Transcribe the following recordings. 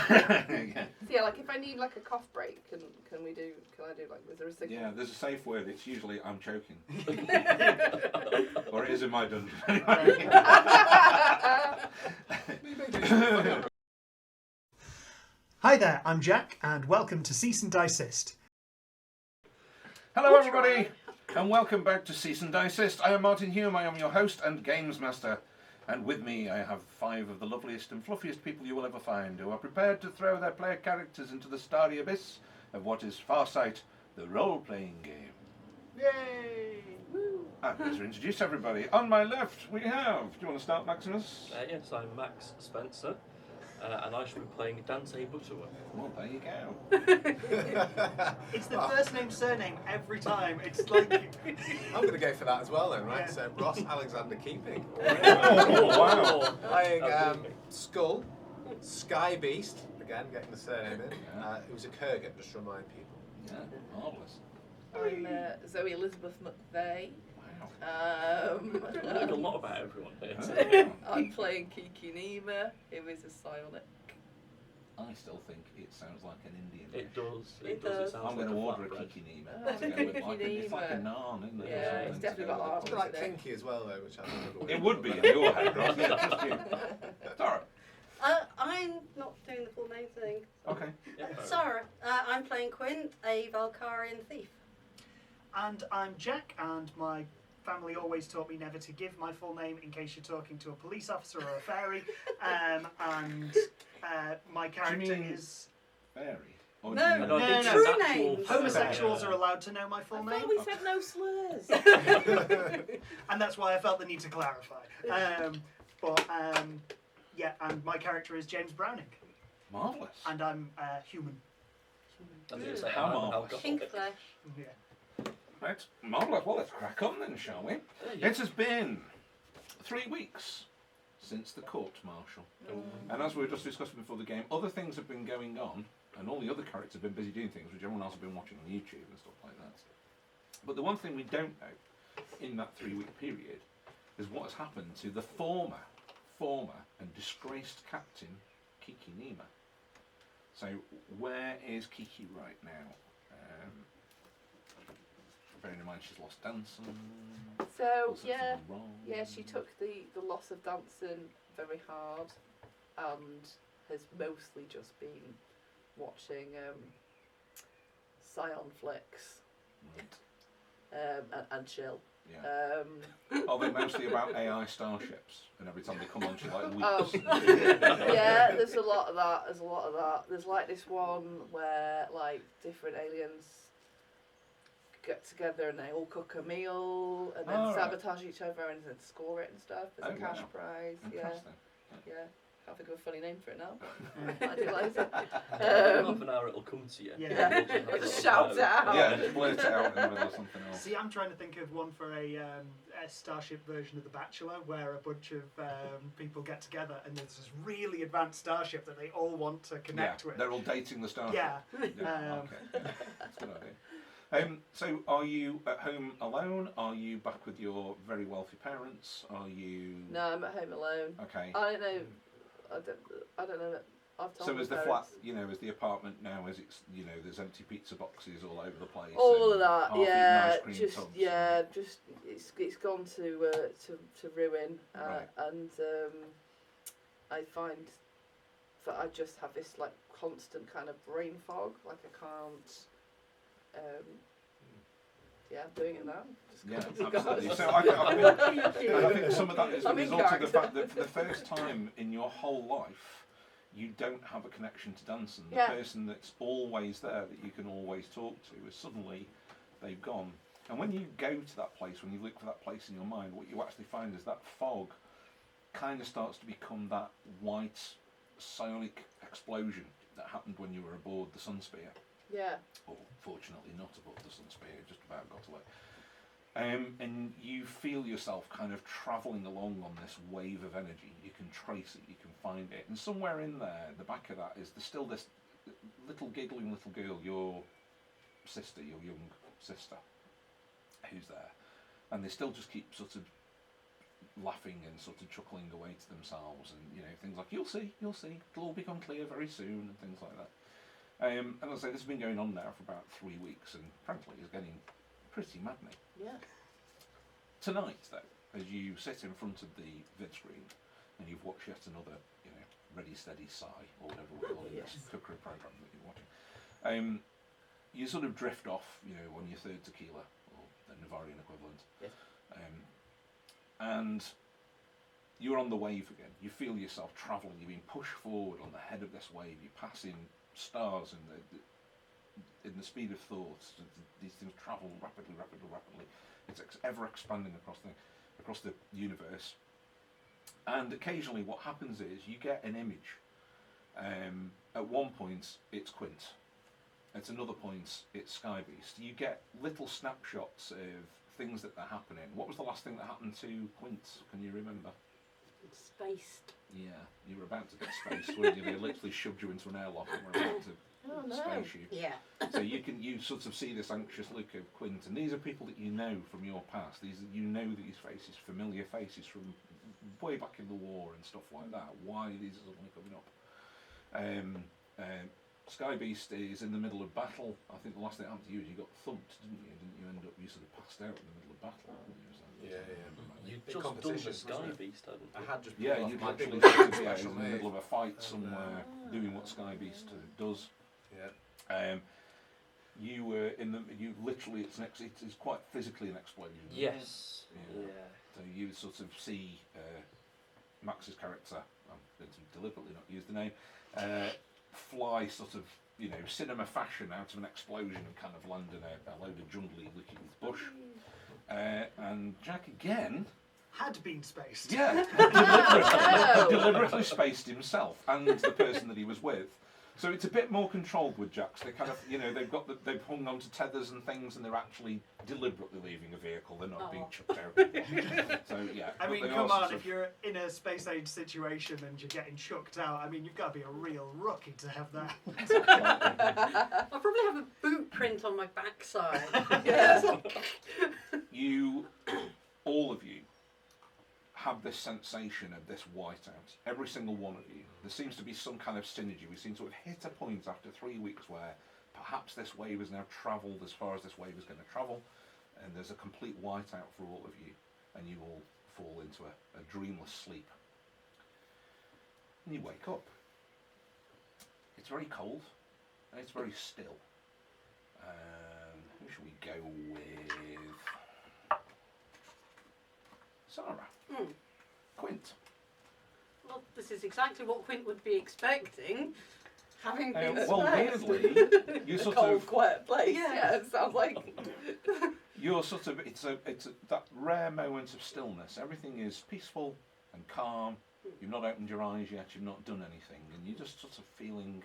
Yeah. So yeah, like if I need like a cough break, can I do like, is there a signal? Yeah, there's a safe word. It's usually I'm choking. Or it is in my dungeon. Hi there, I'm Jack, and welcome to Dice-ist. Hello everybody, and welcome back to Dice-ist. I am Martin Hume, I am your host and games master. And with me I have 5 of the loveliest and fluffiest people you will ever find, who are prepared to throw their player characters into the starry abyss of what is Farsight, the role-playing game. Yay! Woo! I'd better introduce everybody. On my left we have, do you want to start, Maximus? Yes, I'm Max Spencer, and I shall be playing Dante Butterworth. Well, there you go. It's the first name, surname every time. It's like... I'm going to go for that as well then, right? Yeah. So Ross Alexander Keeping. Oh, wow. Playing Skull, Sky Beast, again getting the surname in, who's a Kurgan, just to remind people. Yeah, marvellous. I'm Zoe Elizabeth McVeigh. Wow. I learned a lot about everyone here. I'm playing Kiki Nima, who is a psionic. I still think it sounds like an Indian It dish. does. It It does. does. It sounds I'm like going to a order a flatbread. Kiki Nima. Oh, To go with, like, it's like a naan, isn't it? Yeah, or something it's to definitely go got with arms. It's a bit like Kinky as well though, which I think it would be in your head, right? Yeah, just you. Tara. I'm not doing the full name thing. Okay. Yeah, Sarah, I'm playing Quint, a Valkyrian thief. And I'm Jack, and my family always taught me never to give my full name in case you're talking to a police officer or a fairy. My character mean- is... Fairy. Or No, do you mean- No, I think no, she's true actual names. fairy, Homosexuals yeah. are allowed to know my full I name, thought we said no slurs. and that's why I felt the need to clarify. Yeah, and my character is James Browning, Marvellous. and I'm human. I was going to say, How I'm marvellous. alcoholic. Pink flesh. Yeah. Right. Marvellous. Well, let's crack on then, shall we? Yeah. It has been 3 weeks since the court-martial. And as we were just discussing before the game, other things have been going on, and all the other characters have been busy doing things, which everyone else has been watching on YouTube and stuff like that. But the one thing we don't know in that 3-week period is what has happened to the former and disgraced captain, Kiki Nima. So, where is Kiki right now? Bearing in mind she's lost Danson. So all sorts of yeah, wrong. she took the loss of Danson very hard, and has mostly just been watching Scion flicks Right. and chill. Yeah. Are they mostly about AI starships? And every time they come on, she like Oh, weeps. yeah, there's a lot of that. There's like this one where like different aliens get together and they all cook a meal and then Oh, right. sabotage each other and then score it and stuff as a Oh, cash wow. prize. Interesting. Yeah. Can't think of a funny name for it now. I do like it. In half an hour it'll come to you. Yeah. I'll just shout it out. Yeah, just blurt it out in the middle of something else. See, I'm trying to think of one for a Starship version of The Bachelor, where a bunch of people get together and there's this really advanced starship that they all want to connect with. They're all dating the starship. Yeah. Okay. Yeah, that's a good idea. So, are you at home alone? Are you back with your very wealthy parents? Are you? No, I'm at home alone. Okay. I don't know. I don't know. I've told So my is the parents. flat, is the apartment now? Is it, there's empty pizza boxes all over the place? All of and that, half-eaten yeah. ice cream Just tubs yeah, just it's gone to ruin, Right. and I find that I just have this like constant kind of brain fog. Like I can't. Yeah, I'm doing it now. Yeah, Just go. absolutely. So I think some of that is the I'm in result of the character. fact that for the first time in your whole life, you don't have a connection to Danson. The Yeah. person that's always there, that you can always talk to, is suddenly they've gone. And when you go to that place, when you look for that place in your mind, what you actually find is that fog kind of starts to become that white psionic explosion that happened when you were aboard the Sunsphere. Yeah. Or fortunately not aboard the Sunsphere, just about got away. And you feel yourself kind of travelling along on this wave of energy. You can trace it, you can find it. And somewhere in there, the back of that, is there's still this little giggling little girl, your sister, your young sister, who's there. And they still just keep sort of laughing and sort of chuckling away to themselves, and things like you'll see, it'll all become clear very soon, and things like that. And as I say, this has been going on now for about 3 weeks, and frankly, it's getting pretty maddening. Yeah. Tonight, though, as you sit in front of the vid screen and you've watched yet another, Ready Steady Sci, or whatever we're calling this cookery program that you're watching, you sort of drift off, on your third tequila, or the Navarian equivalent. Yes. And you're on the wave again. You feel yourself travelling. You're being pushed forward on the head of this wave. You're passing stars in the speed of thought. These things travel rapidly. It's ever expanding across the universe. And occasionally, what happens is you get an image. At one point, it's Quint. At another point, it's Sky Beast. You get little snapshots of things that are happening. What was the last thing that happened to Quint? Can you remember? Spaced. Yeah, you were about to get spaced, weren't you? They literally shoved you into an airlock and were about to space you. Yeah. So you sort of see this anxious look of Quint, and these are people that you know from your past. These these faces, familiar faces from way back in the war and stuff like that. Why these are suddenly coming up? Sky Beast is in the middle of battle. I think the last thing that happened to you is you got thumped, didn't you? Didn't you end up sort of passed out in the middle of battle? Yeah. You'd Big just done competition, the Sky wasn't it? Beast, hadn't you? I had just Yeah, pulled you off my literally big in special the middle of a fight somewhere, doing what Sky Beast does. Yeah. You were you literally, it's quite physically an explosion. isn't it? Yes. Yeah. So you sort of see Max's character, I'm going to deliberately not use the name, fly sort of, cinema fashion out of an explosion and kind of land in a load of jungly looking bush. And Jack again, Had been spaced. deliberately spaced himself and the person that he was with. So it's a bit more controlled with Jacks. They kind of, they've hung onto tethers and things, and they're actually deliberately leaving a vehicle. They're not being chucked out. So yeah. I mean, but they come are on, sort if you're in a space age situation and you're getting chucked out, I mean, you've got to be a real rookie to have that. I'll probably have a boot print on my backside. all of you, have this sensation of this whiteout. Every single one of you. There seems to be some kind of synergy. We seem to have hit a point after 3 weeks where perhaps this wave has now travelled as far as this wave is going to travel, and there's a complete whiteout for all of you, and you all fall into a dreamless sleep. And you wake up. It's very cold, and it's very still. Who should we go with? Sarah. Quint. Well, this is exactly what Quint would be expecting, having been Well, spaced. weirdly, you A sort cold, of, quiet place. Yeah. Yeah, it sounds like. you're sort of, it's that rare moment of stillness. Everything is peaceful and calm. You've not opened your eyes yet. You've not done anything, and you're just sort of feeling,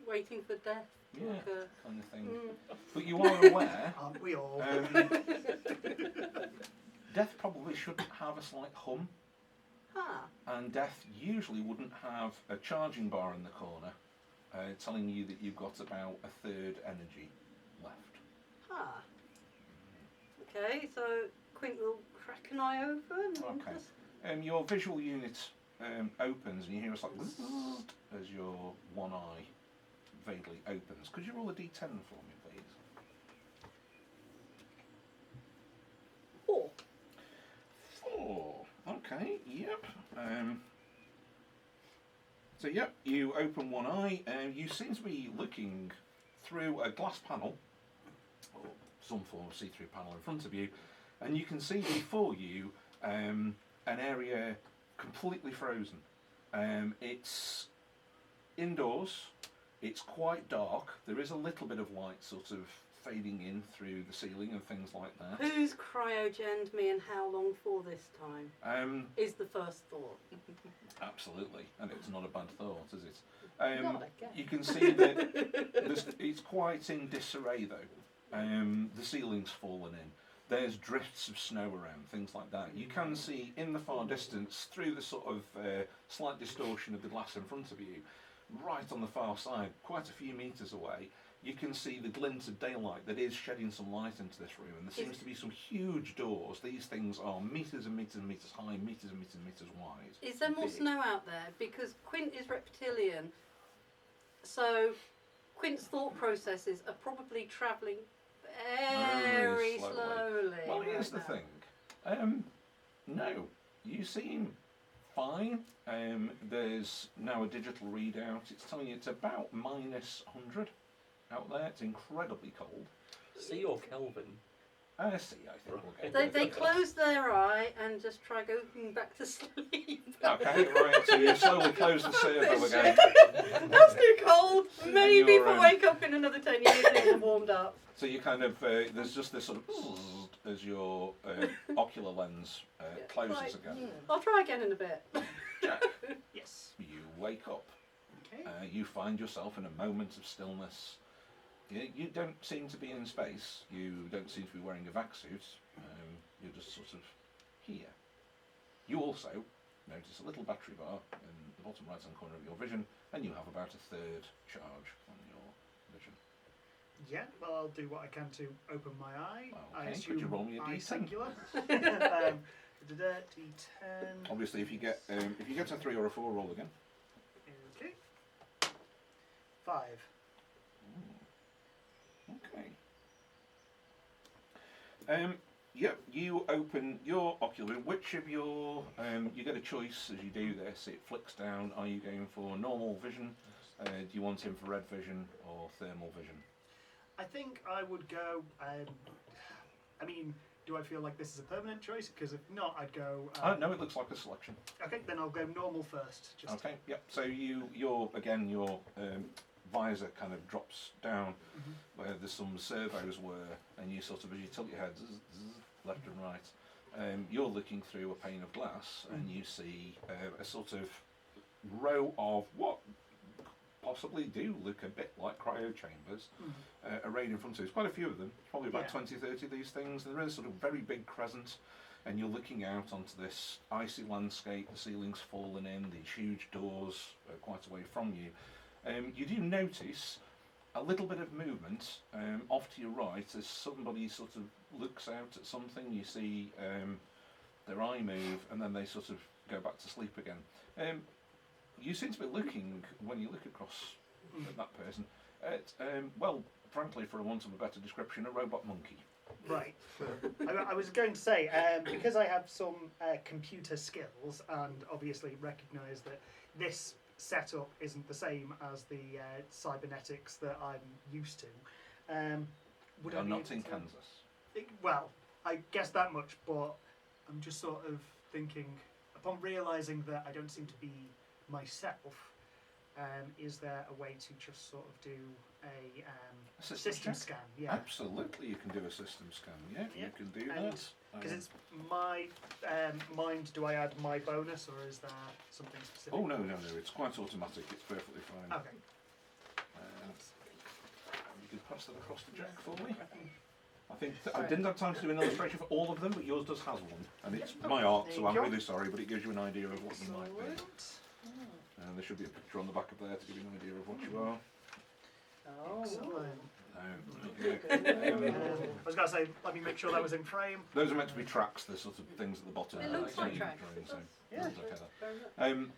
Waiting for death. yeah, Like kind of thing. Mm. But you are aware. Aren't we all? Death probably should have a slight hum, and Death usually wouldn't have a charging bar in the corner telling you that you've got about a third energy left. Okay, so Quint will crack an eye open. and Okay. just- Your visual unit opens, and you hear a slight zzz as your one eye vaguely opens. Could you roll a d10 for me, please? 4. 4. Okay, yep. So, yep, you open one eye, and you seem to be looking through a glass panel, or some form of see-through panel in front of you, and you can see before you an area completely frozen. It's indoors, it's quite dark, there is a little bit of light sort of fading in through the ceiling and things like that. Who's cryogened me and how long for this time? Is the first thought. Absolutely, and it's not a bad thought, is it? Not again. You can see that it's quite in disarray though. The ceiling's fallen in. There's drifts of snow around, things like that. You can see in the far distance, through the sort of slight distortion of the glass in front of you, right on the far side, quite a few metres away, you can see the glint of daylight that is shedding some light into this room, and there seems to be some huge doors. These things are meters and meters and meters high, meters and meters and meters wide. Is there more Big. snow out there? Because Quint is reptilian, so Quint's thought processes are probably travelling very slowly. slowly. Well, here's the right thing. No, you seem fine. There's now a digital readout. It's telling you it's about -100 out there. It's incredibly cold. C or Kelvin? C, I think. We'll now. go They with. close their eye and just try going back to sleep. Okay, right. So you slowly close the servo again. That's too cold. Maybe you're, if I wake up in another 10 years, things have warmed up. So you kind of there's just this sort of as your ocular lens closes Right. again. I'll try again in a bit. Jack, Yes. you wake up. Okay. You find yourself in a moment of stillness. You don't seem to be in space. You don't seem to be wearing a vac suit. You're just sort of here. You also notice a little battery bar in the bottom right-hand corner of your vision, and you have about a third charge on your vision. Yeah, well, I'll do what I can to open my eye. I Okay, assume could you roll me a eye D10? singular. D10. Obviously, if you get a 3 or a 4, roll again. Okay. 5. Okay. Yeah, you open your ocular vision. Which of your you get a choice as you do this. It flicks down. Are you going for normal vision? Do you want infrared vision or thermal vision? I think I would go. I mean, do I feel like this is a permanent choice? Because if not, I'd go. No, it looks like a selection. Okay, then I'll go normal first. Just Okay, yep. So your visor kind of drops down where there's some servos were, and you sort of, as you tilt your head left and right, you're looking through a pane of glass, and you see a sort of row of what possibly do look a bit like cryo chambers arrayed in front of you. There's quite a few of them, probably about 20, 30 of these things. They're in a sort of very big crescent, and you're looking out onto this icy landscape, the ceiling's fallen in, these huge doors quite away from you. You do notice a little bit of movement off to your right as somebody sort of looks out at something. You see their eye move, and then they sort of go back to sleep again. You seem to be looking, when you look across at that person, at, well, frankly, for want of a better description, a robot monkey. Right. I was going to say, because I have some computer skills and obviously recognise that this setup isn't the same as the cybernetics that I'm used to. Would You're I be not able in to- Kansas. Well, I guess that much, but I'm just sort of thinking, upon realising that I don't seem to be myself, is there a way to just sort of do a system check? scan? Yeah. Absolutely, you can do a system scan. Yeah, Yeah. you can do And that. Because it's my mind, do I add my bonus or is there something specific? Oh no, it's quite automatic. It's perfectly fine. Okay. You can pass that across to Jack for me. I think I didn't have time to do an illustration for all of them, but yours does have one, and it's my art, so I'm really sorry, but it gives you an idea of what you might be. And there should be a picture on the back of there to give you an idea of what you are. Oh. Excellent. There we go. I was going to say, let me make sure that was in frame. Those are meant to be tracks. There's sort of things at the bottom. It there looks that like you tracks. drawing, so Yeah. it's okay there. Very much.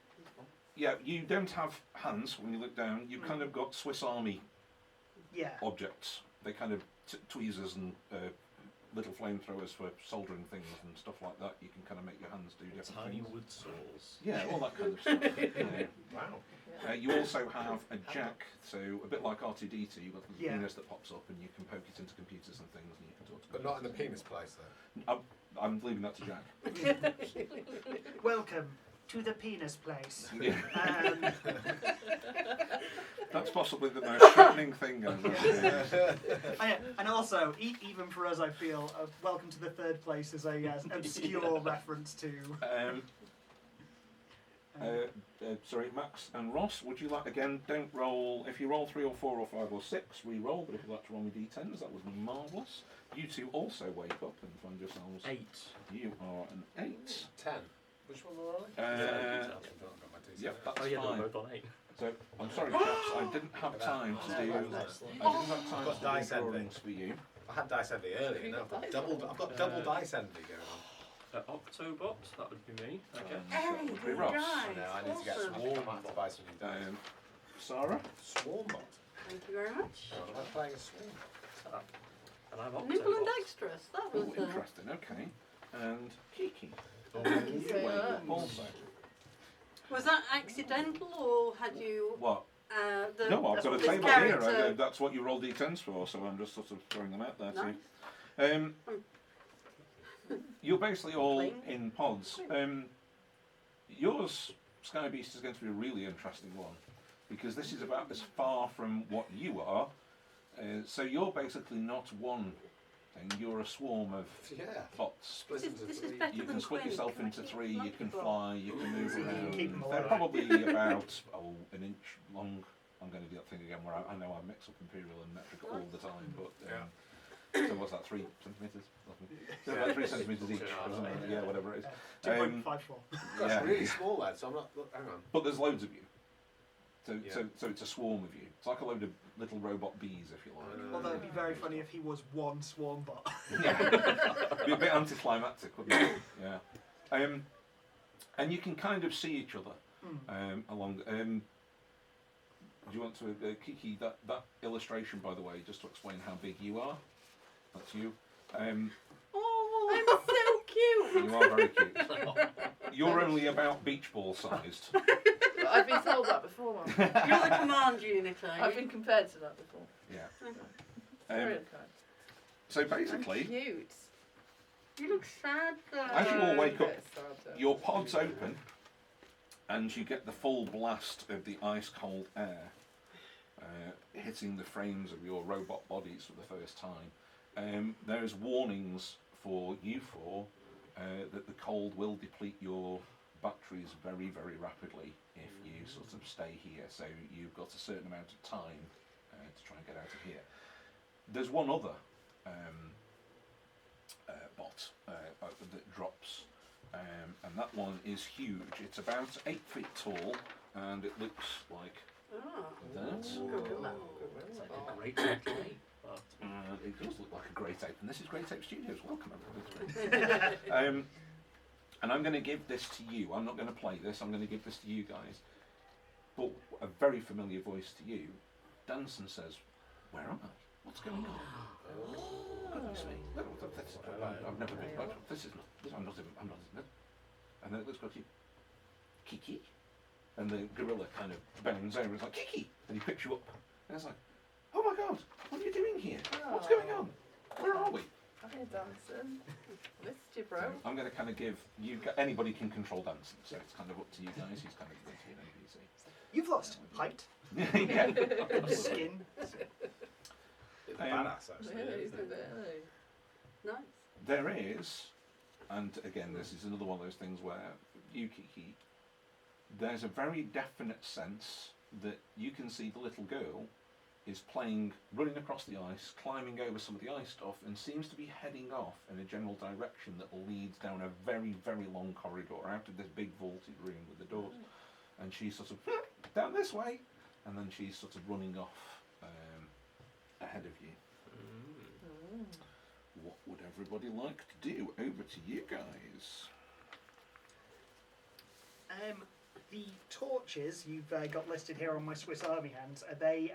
Yeah, you don't have hands when you look down. You've kind of got Swiss Army Yeah. objects. They kind of tweezers and little flamethrowers for soldering things and stuff like that. You can kind of make your hands do different Tiny things. wood saws. Yeah, all that kind of stuff. Yeah. Wow. You also have a jack, so a bit like R2D2, you've got the Yeah. penis that pops up and you can poke it into computers and things and you can talk to But not in the computers. penis place, though. I'm leaving that to Jack. Welcome to the penis place. Yeah. Um, That's possibly the most threatening thing ever. and also, even for us, I feel welcome to the third place is a obscure reference to. Sorry, Max and Ross, would you like, again, don't roll, if you roll 3 or 4 or 5 or 6, re-roll, but if you'd like to roll me d10s, that would be marvellous. You two also wake up and find yourselves. 8. You are an 8. 10. Which one were I? Uh, I've got my D7. Yep, that's Oh yeah, fine. they're both on 8. So I'm sorry, chaps, I didn't have time to do. I didn't have time Got to dice do envy. drawings for you. I had dice envy earlier. You Now got dice I've got double dice envy going on. Octobot, that would be me, I guess. Oh, That would be Ross. I know. I need to get Awesome. Swarm. I have to buy some new dice. Sarah. Swarm bot. Thank you very much. Oh, I'm playing a Swarm. And I'm Nimble and Octobot. dexterous. That Oh, was interesting. Okay. And Kiki. Thank you so much. Also. was that accidental or had you What? the No, I've got a this table character? here. That's what you roll d10s for, so I'm just sort of throwing them out there Nice. too. You're basically all Playing. in pods. Yours, Sky Beast, is going to be a really interesting one because this is about as far from what you are. So you're basically not one thing. You're a swarm of Yeah. bots. This is better You than can split Quinn. yourself Can I into keep three. You Lucky can Bot? fly. You can move Keep around. them They're alive. probably about an inch long. I'm going to do that thing again where I know I mix up imperial and metric all the time, but so what's that? 3 centimeters? So about 3 centimeters each. Or something. Yeah, whatever it is. 2.54. Gosh, Yeah. really small lad. So I'm not. Look, hang on. But there's loads of you. So, Yeah. so it's a swarm of you. It's like a load of little robot bees, if you like. Although it'd be very funny if he was one swarm bot. Yeah. Be a bit anticlimactic, wouldn't it? Yeah. And you can kind of see each other along. Do you want to, Kiki? That illustration, by the way, just to explain how big you are. That's you. Oh, I'm so cute. You are very cute. You're only about beach ball sized. I've been told that before, Mum. You're the command unit, are I've you? been compared to that before. Yeah. Very Um, kind. so I'm basically, cute. You look sad though. as you all wake up, Bit sad, your pods open, and you get the full blast of the ice cold air hitting the frames of your robot bodies for the first time. There's warnings for you four that the cold will deplete your batteries very, very rapidly if you sort of stay here. So you've got a certain amount of time to try and get out of here. There's one other bot that drops, and that one is huge. It's about 8 feet tall, and it looks like Ah, that. good luck. It's like a great play. But It does look like a Great Ape, and this is Great Ape Studios. Welcome, everybody. And I'm going to give this to you. I'm not going to play this. I'm going to give this to you guys. But a very familiar voice to you. Danson says, "Where am I? What's going on? Goodness me! I've never been. This is not. I'm not even. And then it's got you, Kiki." And the gorilla kind of bends over and is like, "Kiki!" And he picks you up. And it's like, "Oh my god, what are you doing here? What's going on? Where are we?" Hi, Danson. Missed you, bro. So I'm going to kind of give you. Anybody can control dancing, so it's kind of up to you guys. He's kind of going to be an You've lost height, NPC. Yeah. skin. It's badass actually. Really, Isn't it? really. Nice. There is, and again, this is another one of those things where you, Kiki, there's a very definite sense that you can see the little girl is playing, running across the ice, climbing over some of the ice stuff, and seems to be heading off in a general direction that leads down a very, very long corridor out of this big vaulted room with the doors. And she's sort of down this way, and then she's sort of running off ahead of you. What would everybody like to do? Over to you guys. The torches you've got listed here on my Swiss Army hands, are they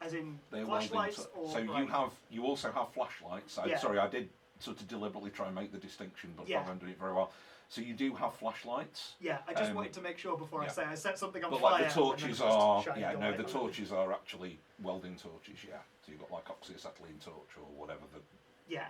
as in They're flashlights welding or so right. you also have flashlights. Yeah. Sorry, I did sort of deliberately try and make the distinction, but Yeah. I haven't done it very well. So you do have flashlights. Yeah, I just Um, wanted to make sure before yeah. I say I set something on But fire. like the and then torches just are, shine yeah, the no, light the on it. torches are actually welding torches, yeah. So you've got like oxyacetylene torch or whatever the. Yeah.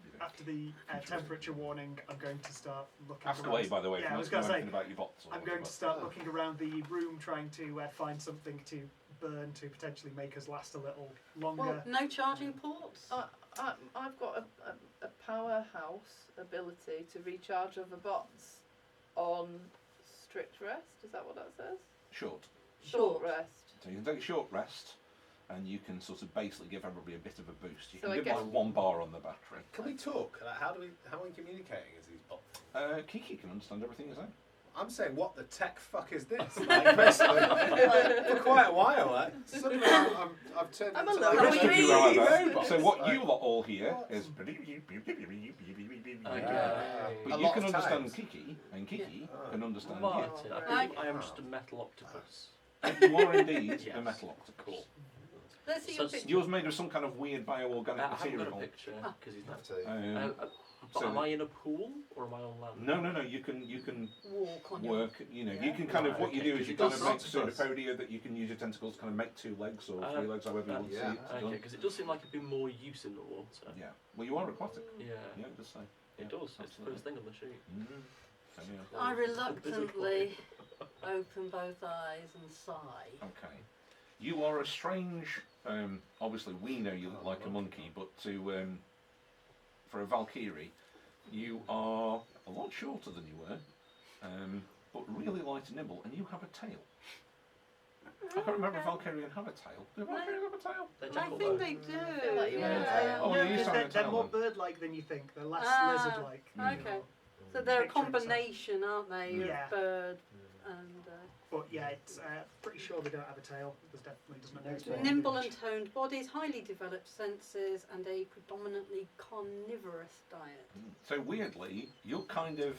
You know. After the temperature warning, I'm going to start looking. Ask around. away, by the way. Yeah, if I you was want to going know to say. anything about your bots. Or I'm going whatever. to start looking around the room, trying to find something to burn to potentially make us last a little longer. Well, no charging ports. I've got a powerhouse ability to recharge other bots on strict rest. Is that what that says? Short. Short rest. So you can take a short rest, and you can sort of basically give everybody a bit of a boost. You So can I give guess- like 1 bar on the battery. Can we talk? Like, how are we communicating as these bots? Kiki can understand everything you're saying. I'm saying, what the tech fuck is this? Like, basically, for quite a while, suddenly I've turned I'm into a like low a read. robot. So what Like, you lot all hear what? is. Okay. But A you lot can of understand times. Kiki, and Kiki Oh. can understand Martin, you. I think I am just a metal octopus. You are indeed Yes. a metal octopus. Cool. Let's see your So- picture. Yours made of some kind of weird bioorganic I haven't got a material. picture because he's not. Absolutely. But So- am I in a pool or am I on land? No. You can Walk on your. work. You know, you Yeah. can kind of Right, what you okay, do is 'cause you it kind does of make sound octopus. pseudopodia that you can use your tentacles to kind of make 2 legs or 3 legs, however you want to yeah. see it Okay, done. because it does seem like it'd be more use in the water. Yeah. Well, you are aquatic. Yeah, Yeah, just say. it does. It's the absolutely. first thing on the sheet. So, yeah. I reluctantly open both eyes and sigh. Okay. You are a strange. Obviously, we know you look like a monkey, but for a Valkyrie, you are a lot shorter than you were, but really light and nimble, and you have a tail. I can't remember if Valkyrian have a tail. Do Valkyrian have a tail? They're I jackal think though. they do. feel like you yeah. Oh, no, you used to because have a they're tail more then. bird-like than you think. They're less Ah, lizard-like. you okay. know. So they're a Picture and stuff. combination, aren't they, Yeah. of bird and But yeah, it's pretty sure they don't have a tail. There's definitely doesn't appear to be an nimble image. and toned bodies, highly developed senses, and a predominantly carnivorous diet. So weirdly, you're kind of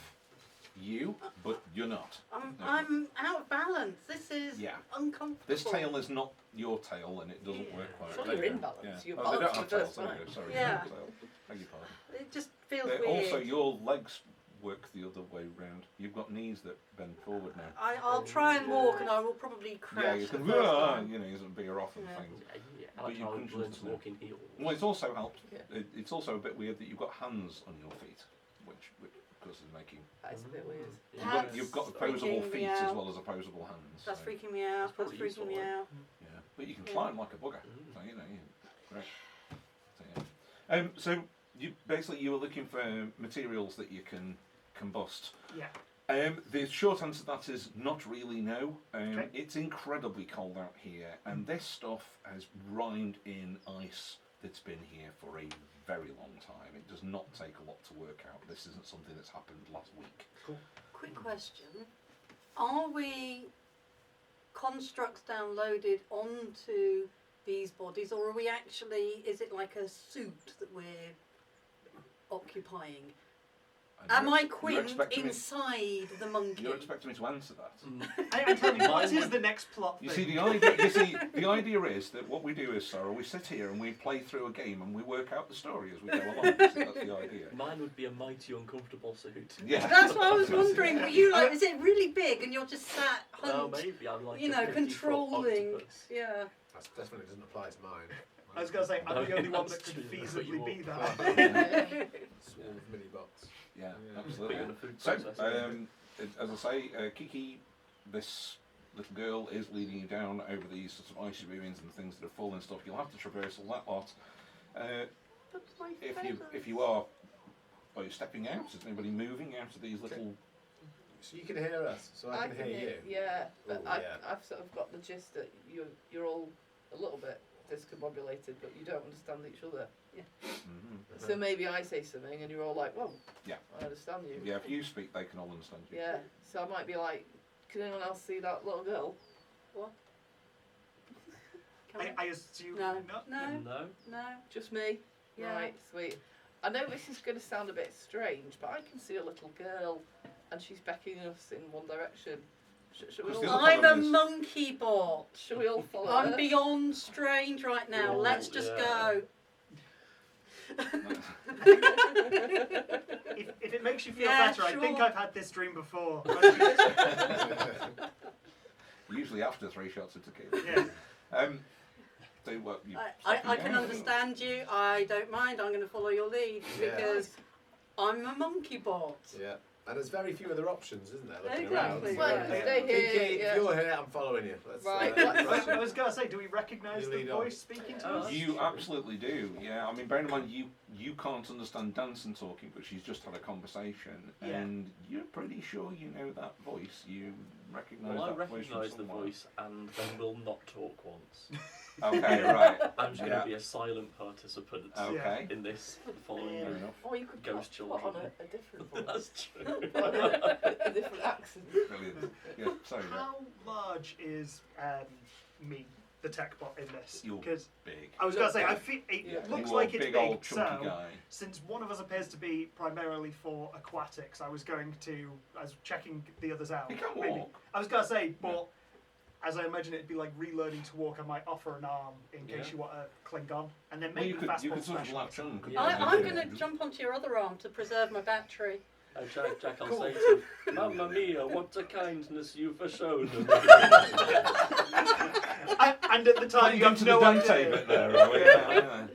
you, but you're not. I'm out of balance. This is Yeah. uncomfortable. This tail is not your tail, and it doesn't Yeah. work quite. Sure, There you're you in go. balance. Yeah. You're Oh, they don't balanced have for the tails. first There you time. go. Sorry. Yeah. Tail. Beg your pardon. It just feels weird. Also, your legs work the other way round. You've got knees that bend forward now. I'll try and walk, and I will probably crash. Yeah, you the can, first time. you know, you veer off and Yeah. things. Yeah, I But like you how couldn't I learned just to do walk in heels. Well, it's also helped. Yeah. It's also a bit weird that you've got hands on your feet, which of course is making. That is a bit weird. That's You've got opposable freaking feet me as out. well as opposable hands. That's so, freaking me out. It's That's probably freaking me useful, out. yeah, but you can Yeah. climb like a bugger. Mm. So you know, great. So, yeah. So you were looking for materials that you can combust. Yeah. The short answer to that is not really no. Okay. It's incredibly cold out here, and this stuff has rhymed in ice that's been here for a very long time. It does not take a lot to work out. This isn't something that's happened last week. Quick question. Are we constructs downloaded onto these bodies, or are we actually, is it like a suit that we're occupying? And Am you're- I you're Quint expecting me- inside the monkey? You're expecting me to answer that. And tell me, what Mine is would- the next plot You thing? see, the idea is that what we do is, Sarah, we sit here and we play through a game and we work out the story as we go along. That's the idea. Mine would be a mighty uncomfortable suit. Yeah. That's what I was wondering. Were you like, is it really big and you're just sat Oh, hunched, maybe I'm like you a know, 50-foot controlling? octopus. Yeah. That definitely doesn't apply to mine. I was going to say, I'm No, the only one that's that could true, but feasibly you be walk that. Swarm of mini bots. Yeah, Yeah. absolutely. But you're in a food So, processor. as I say, Kiki, this little girl, is leading you down over these sort of icy ruins and things that have fallen and stuff. You'll have to traverse all that lot. But my If you are you stepping out? Is anybody moving out of these little? So you can hear us, so I can hear you. Yeah, but Ooh, yeah. I've sort of got the gist that you're all a little bit discombobulated, but you don't understand each other. Mhm. So maybe I say something and you're all like, "Whoa, Yeah. I understand you." Yeah, if you speak, they can all understand you. Yeah. So I might be like, "Can anyone else see that little girl?" Can I assume No. not. No. No. No. Just me. Yeah. Right, sweet. I know this is going to sound a bit strange, but I can see a little girl, and she's beckoning us in one direction. Should we Because all? the other I'm a problem is- monkey bot. Should we all follow I'm her? beyond strange right now. Oh, Let's just yeah. go. If it makes you feel Yeah, better, I think sure. I've had this dream before. Usually after 3 shots of tequila. Yeah. So what? You I can understand you. I don't mind. I'm going to follow your lead Yeah. because I'm a monkey bot. Yeah. And there's very few other options, isn't there? Looking Exactly. around. Well, Yeah. stay here. Kiki, yeah. if you're here, I'm following you. Let's, Right. I was going to say, do we recognise You the lead on. voice speaking to Oh, us? You True. absolutely do. Yeah, I mean, bear in mind you can't understand Danson talking, but she's just had a conversation, Yeah. and you're pretty sure you know that voice. You recognise Well, I that voice from recognise the somewhere. voice and then will not talk once. Okay, right. I'm just Yeah. going to be a silent participant Okay. in this following Fair you. enough. Or you could Ghost put on children. a different voice. That's true. A different accent. Brilliant. Yeah, sorry. Jack. How large is me, the tech bot, in this? You're Because big. I was going to say, I feel it Yeah. looks You like are it's big, big. old chunky So guy. since one of us appears to be primarily for aquatics, I was checking the others out. He can Maybe. walk. I was going to say, but as I imagine it'd be like relearning to walk, I might offer an arm in case Yeah. you want to cling on, and then Well, maybe you could fastball sort of specialist. latch on. couldn't Yeah. you? I'm going to jump onto your other arm to preserve my battery. Jack, I'll Cool. say to you, Mamma mia, what a kindness you've shown. And at the time, Playing you have into no the Dante idea. bit there, are we? Yeah.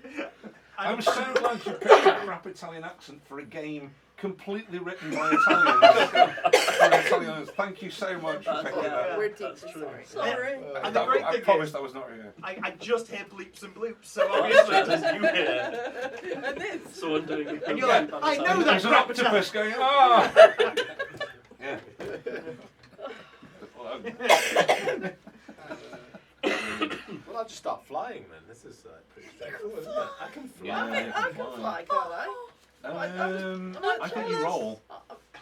I'm so glad you picked a crap Italian accent for a game completely written by Italians. For Italians. Thank you so much for picking that. We're That's deeply true. sorry. Sorry. And the great I thing promise is, that was not you. I just hear bleeps and bloops, so obviously it doesn't. You hear And this. someone doing a And you're like, I know that There's an crap octopus going, ah! Yeah. Well, I'll just start flying then. This is pretty straightforward, isn't it? I can fly. Yeah. I can fly, can't I? I think you roll.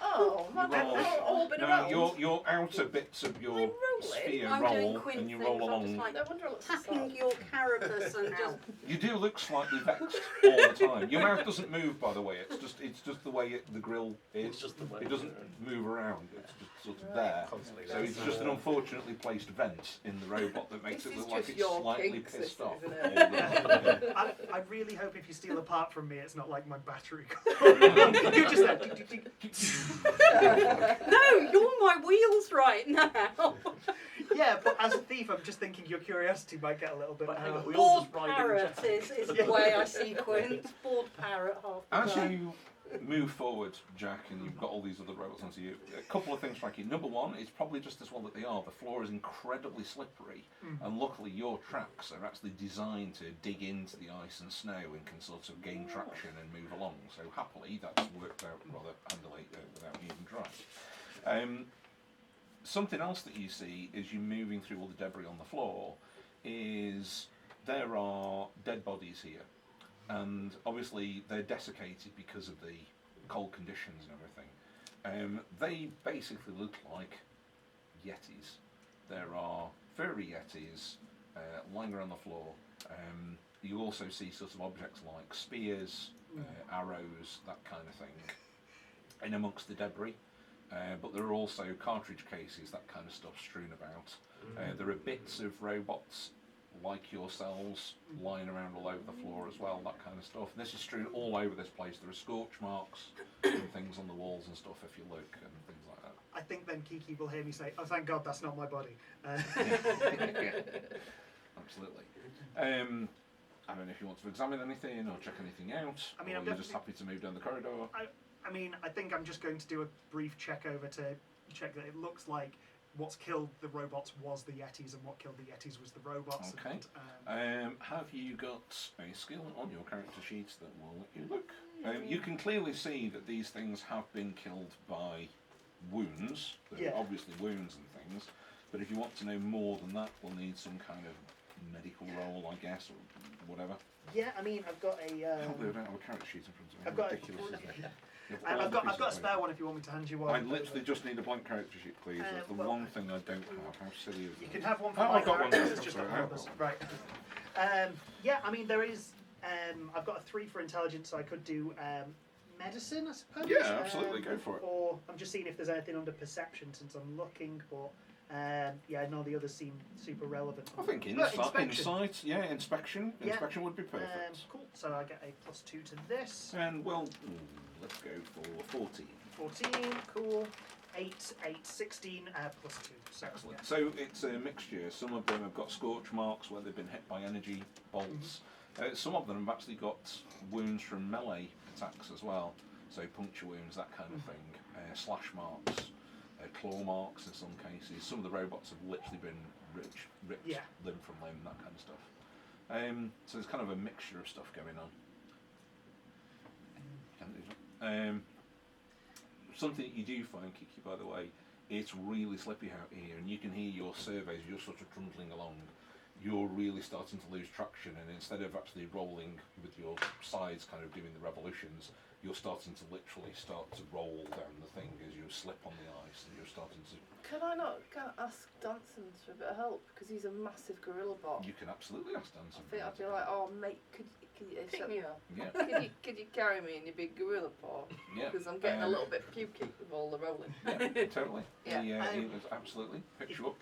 Oh, You man, roll. I'll orbit No, around. your outer bits of your I'm rolling. sphere I'm doing roll, Quinn and you things. roll I'm just along. like No wonder it looks so tapping sad. your carapace and just. You do look slightly vexed all the time. Your mouth doesn't move, by the way. It's just the way the grill is. It's just the way. It doesn't move around. It's just sort of there. Constantly So it's just an unfortunately placed vent in the robot that makes This it is look like just it's your slightly kinks, pissed this, off. isn't all it? the time. I really hope if you steal a part from me, it's not like my battery. You just No, you're my wheels right now. yeah, but as a thief, I'm just thinking your curiosity might get a little bit. But hang on, we Bored all just ride in parrot Jack. is Yeah. the way I see Quinn. Bored parrot half the As time. you move forward, Jack, and you've got all these other robots onto you, a couple of things strike you. Number one, it's probably just as well that they are. The floor is incredibly slippery, and luckily your tracks are actually designed to dig into the ice and snow and can sort of gain traction and move along. So happily, that's worked out rather handily without you even trying. Something else that you see as you're moving through all the debris on the floor is there are dead bodies here. And obviously they're desiccated because of the cold conditions and everything. They basically look like yetis. There are furry yetis lying around the floor. You also see sort of objects like spears, arrows, that kind of thing, in amongst the debris. But there are also cartridge cases, that kind of stuff strewn about. There are bits of robots like yourselves lying around all over the floor as well, that kind of stuff. This is strewn all over this place. There are scorch marks and things on the walls and stuff if you look, and things like that. I think then Kiki will hear me say, "Oh, thank God, that's not my body." Yeah, absolutely. I don't know if you want to examine anything or check anything out, I mean, or I'm you're just definitely- happy to move down the corridor. I mean, I think I'm just going to do a brief check over to check that it looks like what's killed the robots was the Yetis, and what killed the Yetis was the robots. Okay. And, Have you got a skill on your character sheets that will let you look? You can clearly see that these things have been killed by wounds. There Yeah. are obviously wounds and things, but if you want to know more than that, we'll need some kind of medical roll, I guess, or whatever. yeah, I mean, I've got a. Probably I don't have a character sheet in front of me. I've got a- Ridiculous, isn't it? You have all I've the got pieces a of spare paper. one if you want me to hand you one. I literally just need a blank character sheet, please. That's the well, one thing I don't have. How silly is You that? can have one for Oh, my I've got one. characters, it's just Sorry, not for I've got others. one. Right. Yeah, I mean, there is. I've got a 3 for intelligence, so I could do medicine, I suppose. Yeah, absolutely, go for it. Or I'm just seeing if there's anything under perception since I'm looking, but yeah, none of the others seem super relevant. I think But insight, yeah, inspection. Yeah. Inspection would be perfect. Cool. So I get a +2 to this. And well, let's go for 14. 14. Cool. 8, 16, +2. So, Excellent. yeah. So it's a mixture. Some of them have got scorch marks where they've been hit by energy bolts. Some of them have actually got wounds from melee attacks as well. So puncture wounds, that kind of thing. Slash marks, claw marks in some cases. Some of the robots have literally been ripped Yeah. limb from limb, that kind of stuff. So there's kind of a mixture of stuff going on. Something that you do find, Kiki, by the way, it's really slippy out here, and you can hear your surveys, you're sort of trundling along. you're really starting to lose traction, and instead of actually rolling with your sides kind of doing the revolutions, you're starting to literally start to roll down the thing as you slip on the ice, and you're starting to... Can I ask Danson for a bit of help? Because he's a massive gorilla bot. You can absolutely ask Dan I something. think I'd be like, oh mate, could you Pick me up. Yeah, could you carry me in your big gorilla paw? yeah. Because I'm getting a little bit pukey with all the rolling. Yeah, totally. Yeah. He was absolutely picks you up.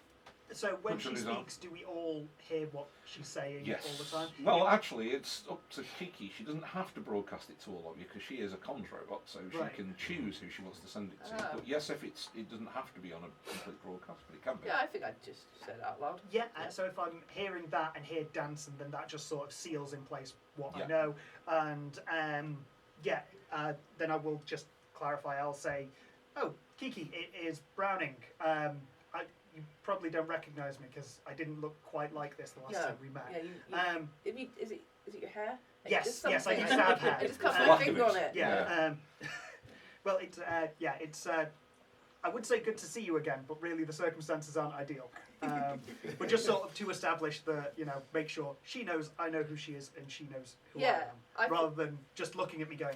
So when Punch she on his arm. speaks, do we all hear what she's saying Yes. all the time? Well, actually, it's up to Kiki. She doesn't have to broadcast it to all of you because she is a comms robot, so Right. she can choose who she wants to send it to. Ah. But yes, if it doesn't have to be on a complete broadcast, but it can be. Yeah, I think I'd just say it out loud. Yeah, so if I'm hearing that and hear dancing, then that just sort of seals in place what I Yeah. know. And then I will just clarify. I'll say, oh, Kiki, it is Browning. You probably don't recognise me because I didn't look quite like this the last No. time we met. Yeah, is it your hair? Yes, Just yes, I something. used to have hair. I just cut Black my of finger it. on it. Yeah. Well, it's. I would say good to see you again, but really the circumstances aren't ideal. But just sort of to establish the, make sure she knows I know who she is and she knows who Yeah, I am, rather than just looking at me going,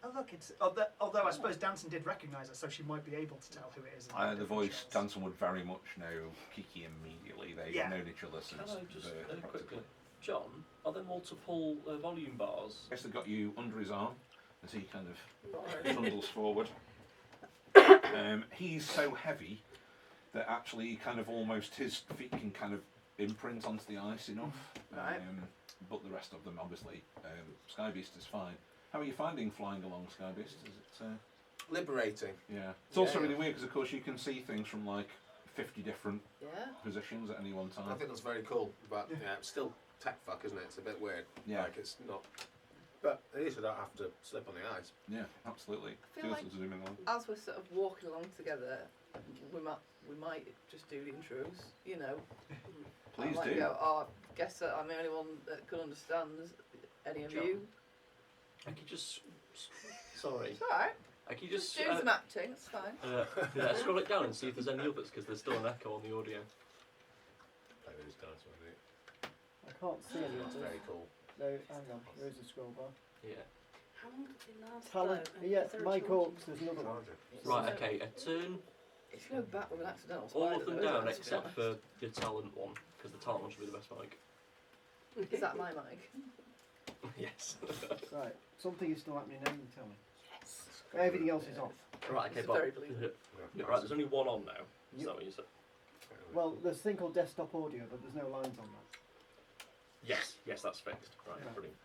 oh look, it's. Although I suppose Danson did recognise her, so she might be able to tell who it is. in The different voice, shots. Danson would very much know Kiki immediately. They've Yeah. known each other since Can I just birth, quickly, practically. John, are there multiple volume bars? Yes, they've got you under his arm as he kind of trundles forward. He's so heavy that actually kind of almost his feet can kind of imprint onto the ice enough. Right. But the rest of them, obviously, Sky Beast is fine. How are you finding flying along Sky Beast? Is it? Liberating. Yeah. It's also Yeah. really weird because, of course, you can see things from like 50 different Yeah. positions at any one I time. think that's very cool, but yeah, it's still tech fuck, isn't it? It's a bit weird. Yeah. Like it's not. But at least I don't have to slip on the ice. Yeah, absolutely. I feel Feels like- to zoom in on. As we're sort of walking along together, we might just do intros, Please I might do. Go, oh, I guess that I'm the only one that can understand. Any of John. you? I could just. Sorry. It's alright. I could Just just. do some acting, it's fine. Scroll it down and see if there's any others because there's still an echo on the audio. That is nice, isn't it? I can't see any That's others. very cool. No, hang on, there is a scroll bar. Yeah. How long does it last? Talent, though? And yeah, is there a Mike charging Hawks, there's another one. Right. Okay. A turn If you go back with an accidental all spider, of them though, down isn't it, to be except for your talent one because the talent one should be the best mic. honest? Is that my mic? Yes. Right, something is still happening now, you tell me. Yes. Everything else is off. Right. Okay. It's But very believable. yeah, right. There's only one on now. Is that what you said? Well, there's a thing called desktop audio, but there's no lines on that. Yes. Yes. That's fixed. Right. Yeah. Brilliant.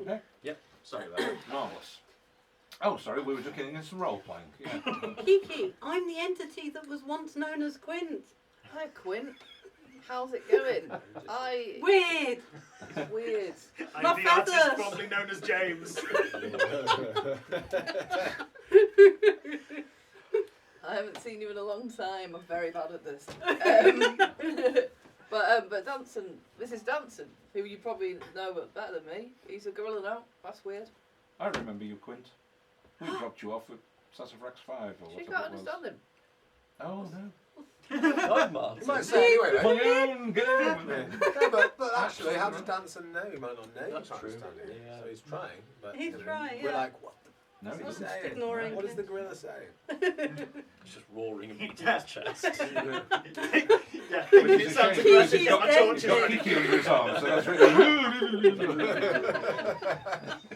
Okay. Yep. Sorry about that. Marvellous. Oh, sorry, we were just getting into some role playing. Yeah. Kiki, I'm the entity that was once known as Quint. Hi, Quint. How's it going? Weird. It's weird. I'm My the artist feathers! formerly known as James. I haven't seen you in a long time. I'm very bad at this. But Danson, this is Danson, who you probably know better than me. He's a gorilla now. That's weird. I remember you, Quint. We dropped you off at Sassafrax 5 or She whatever can't it was. understand him. Oh, no. I'm Martin. You might say anyway, Come right? on, get on with it. No, but actually, how does Danson know? He might not know. That's you can't true. understand it. Yeah. So he's trying. But, He's trying, We're yeah. like, what No, the he fuck is he doesn't. saying? ignoring What is him. the gorilla saying? It's just roaring and beating his chest. Yeah, Which it is a sounds shame, aggressive. because he's got, I He's told he's you got already. Kiki under his arm, so that's really...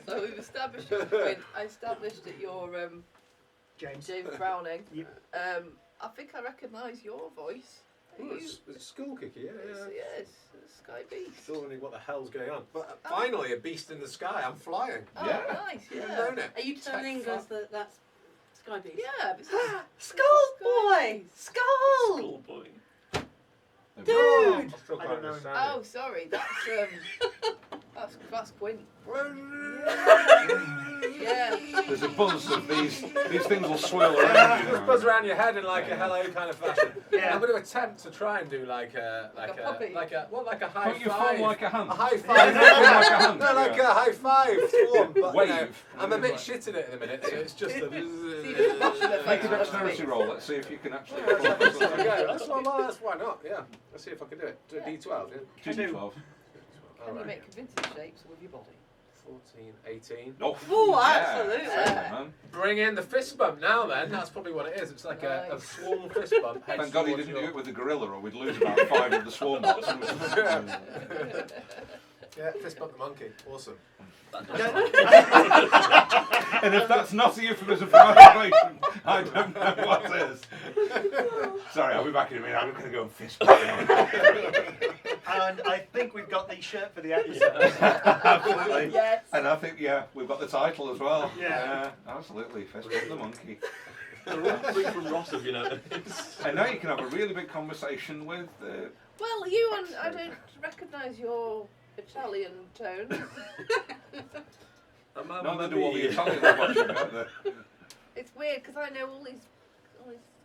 So we've established your Quint. I established that you're James. James Browning. Yep. I think I recognise your voice. Oh, it's school Kiki, yeah. Yes, Sky Beast. Still wondering what the hell's going on. But finally, a beast in the sky. I'm flying. Oh, Yeah. nice, You've yeah. known it. Are you telling Tech us that that's Sky Beast? Yeah, this is Skull boy! Skull! Schoolboy. Dude! I don't know. Oh, sorry, that's That's Quint. Yeah. Yeah. There's a buzz of these things will swirl around you. Just buzz around your head in like a hello kind of fashion. Yeah. I'm going to attempt to try and do like a puppy. like a high Can't you five. form like a hand? A high You five. form like a hand. No, like yeah. a high five swarm. But you know, Wave. I'm a bit shit at it in a minute, so it's just a. Make a dexterity roll. Let's see if you can actually. Yeah, let's have a go. That's why not? Yeah. Let's see if I can do it. Do a D12. Yeah. 2d12. Can you Alright. make convincing shapes with your body? 14, 18. Oh, Oh, yeah. absolutely. Yeah, man. Bring in the fist bump now then. That's probably what it is. It's like a Nice. swarm fist bump. heads Thank God he towards didn't do your- it with the gorilla, or we'd lose about 5 of the swarm bots. Yeah, fist bump the monkey. Awesome. And if that's not a euphemism for manipulation, I don't know what is. Sorry, I'll be back in a minute. I'm going to go and fist bump him. And I think we've got the shirt for the episode. Absolutely. Yes. And I think, yeah, we've got the title as well. Yeah. Absolutely. Fist bump the monkey. They're all coming from Ross, if you know. And now you can have a really big conversation with. Well, you and I don't recognise your Italian tone. Neither do all the Italians watching, don't they? It's weird because I know all these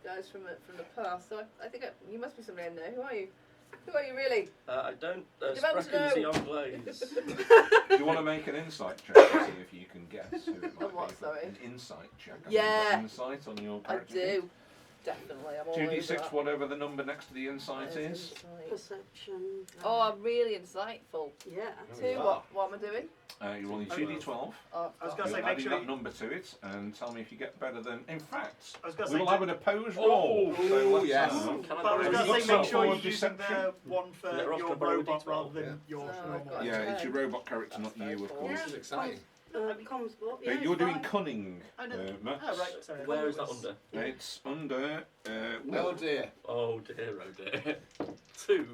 guys from the past. So I think you must be somebody I know. Who are you? Who are you really? I don't. Demand to Sprechen know. Sie Anglaise. Do you want to make an insight check to see if you can guess who it might A what, be? sorry? An insight check. Have Yeah. you got insight on your I character? do. Definitely. I'm always 2d6, that. whatever the number next to the insight There's is. insight. Perception. Oh, I'm really insightful. Yeah. There we Two. are. What am I doing? You're rolling 2d12. Oh, I was God. gonna say, You're make adding sure that you- number to it and tell me if you get better than. In fact, I was going to we say, will have an opposed roll. Oh, So let's, yes. Can I but I was borrow going a to Look say, so make sure forward you're using deception. the one for Yeah, Ross, your can I borrow a robot D12? rather than Yeah. yours So normal. I've got- Yeah, it's your robot character, not That's you, very of cool. course. This is exciting. Comms bot. Yeah, You're doing fine. cunning, I know. Max. Oh, right, sorry. Where is that under? It's under. Oh Will. dear. Oh dear, oh dear. 2.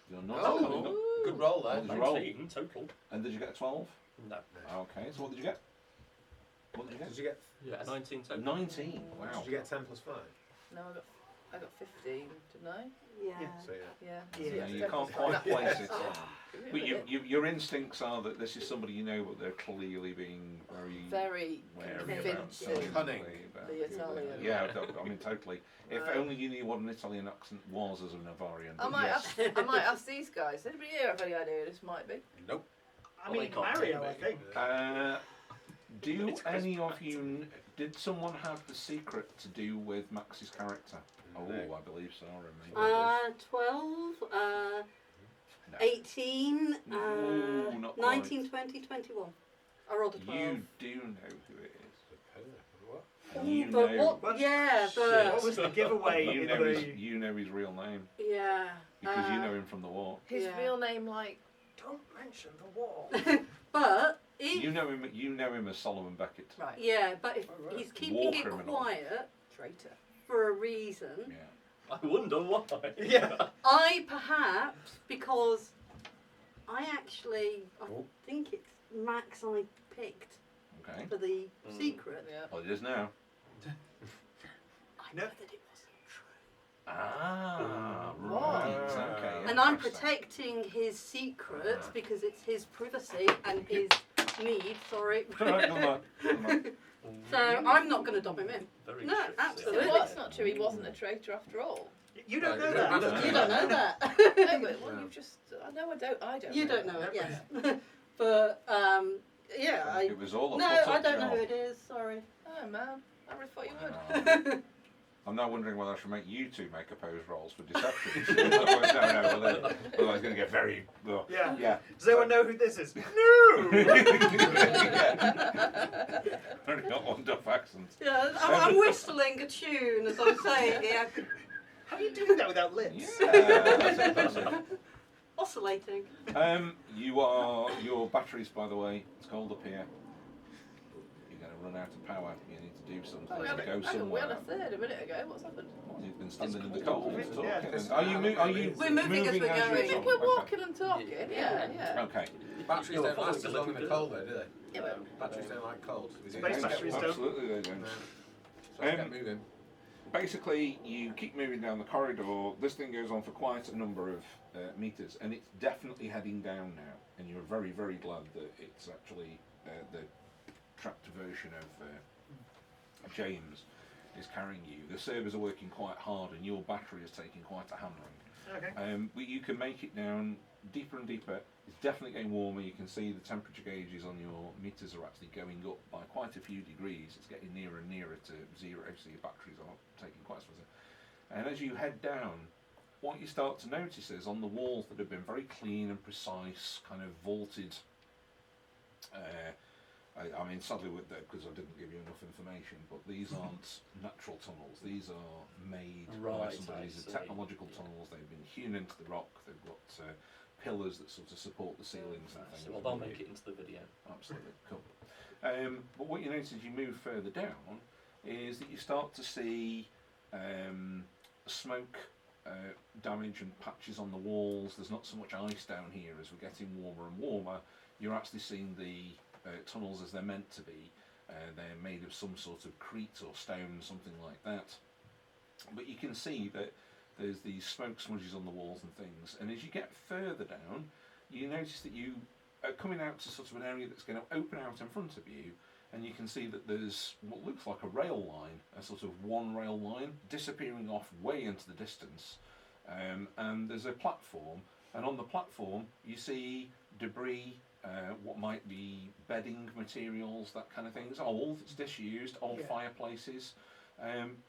You're not Oh. cunning. Ooh. Good roll there. What did you roll? 19 total. And did you get a 12? No. Okay, so what did you get? What did you Did you get? Yeah, 19 get? total. 19. Wow. Did you get 10 plus 5? No, I got 15, didn't I? Yeah. So yeah. Yeah. Yeah, you 10 can't plus quite five. place it. Oh, But really? your instincts are that this is somebody you know, but they're clearly being very Very wary about convincing. saying Cunning. about The who they Italian. are. Yeah, I mean totally. If Right. only you knew what an Italian accent was as a Navarian. I but might yes. ask these guys. Anybody here have any idea who this might be? Nope. I Well, mean, they can't Mario, take I it. think. Do It's Chris any of Pratt. you? Did someone have the secret to do with Max's character? Oh, No. I believe so. I remember. 12, No. 18, No, not 19, 20, 21. I rolled a 12. You do know who it is. What? Ooh, You but know. what? What? Yeah, What but was the giveaway You in know, the... you know his real name yeah. because you know him from the war. His Yeah. real name, like. Don't mention the wall. But if You know him as Solomon Beckett. Right. yeah, but if Oh, right. he's War keeping it criminal. quiet Traitor. for a reason, Yeah. I wonder why. Yeah. I perhaps because I Oh. think it's Max I picked Okay. for the Mm. secret. Yeah. Well, it is now. I No. know that it wasn't true. Ah, What? right. Okay. And I'm interesting. protecting his secret because it's his privacy and his need, sorry. Right, come on, come on. So I'm not going to dob him in. Very No, tricksy. absolutely. Well, that's not true. He wasn't a traitor after all. You don't know You that. don't You don't know that. No, but well, you've just. I know. I don't. You don't know it, yes. But, yeah, It was all a no, put-up I don't know job. who it is, sorry. Oh man, I really thought you would. I'm now wondering whether I should make you two make opposed rolls for deception. no, otherwise it's going to get very. Well, Yeah. yeah. Does anyone know who this is? Yeah. Only got one duff accent. Yeah, I'm whistling a tune as I'm saying it, How are you doing that without lips? Yeah, that's impressive. oscillating. Your batteries, by the way, it's cold up here. You're going to run out of power. You need to do something. Oh, we had Go we had somewhere. a third a minute ago. What's happened? You've been standing in the cold talking. Yeah, this- Are you We're moving as we're you're going. talking? We're Okay. walking and talking. Yeah, yeah. Okay. Batteries You're don't last as following long in the the little cold though, do they? Yeah, well, Batteries don't like cold. Space Yeah, batteries don't. Absolutely, they don't. No. So let's get Um, moving. Basically, you keep moving down the corridor. This thing goes on for quite a number of meters, and it's definitely heading down now. and you're very, very glad that it's actually the tracked version of James is carrying you. The servers are working quite hard, and your battery is taking quite a hammering. Okay. But you can make it down deeper and deeper. It's definitely getting warmer. You can see the temperature gauges on your meters are actually going up by quite a few degrees. It's getting nearer and nearer to zero. So your batteries are taking quite some. And as you head down, what you start to notice is on the walls that have been very clean and precise, kind of vaulted. I mean, sadly, with that, because I didn't give you enough information, but these aren't natural tunnels. These are made by Right, somebody. I These are see. technological tunnels. They've been hewn into the rock. They've got pillars that sort of support the ceilings and things. Well, they'll make it into the video. Absolutely, cool. But what you notice as you move further down is that you start to see smoke damage and patches on the walls. There's not so much ice down here. As we're getting warmer and warmer, you're actually seeing the tunnels as they're meant to be. They're made of some sort of crete or stone, something like that. But you can see that there's these smoke smudges on the walls and things. And as you get further down, you notice that you are coming out to sort of an area that's going to open out in front of you, and you can see that there's what looks like a rail line, a sort of one rail line, disappearing off way into the distance. And there's a platform, and on the platform you see debris, what might be bedding materials, that kind of thing. It's old, it's disused, old fireplaces.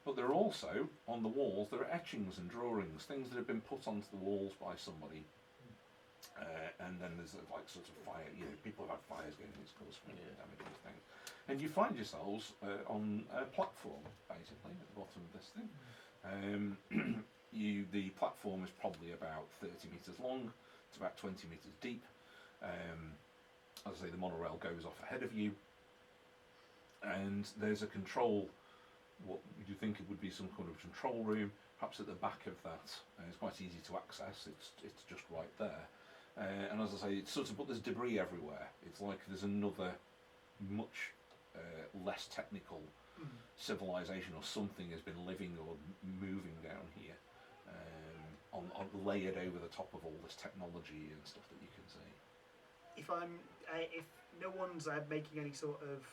But there are also, on the walls, there are etchings and drawings, things that have been put onto the walls by somebody. And then there's like sort of fire, people have had fires going, it's caused damage and things. And you find yourselves on a platform, basically, at the bottom of this thing. The platform is probably about 30 metres long, it's about 20 metres deep. As I say, the monorail goes off ahead of you, and there's a control, what you think it would be some kind of control room, perhaps at the back of that. It's quite easy to access, it's just right there. And as I say, it's sort of, but there's debris everywhere. It's like there's another much less technical civilization or something has been living or moving down here, on layered over the top of all this technology and stuff that you can see. If no one's making any sort of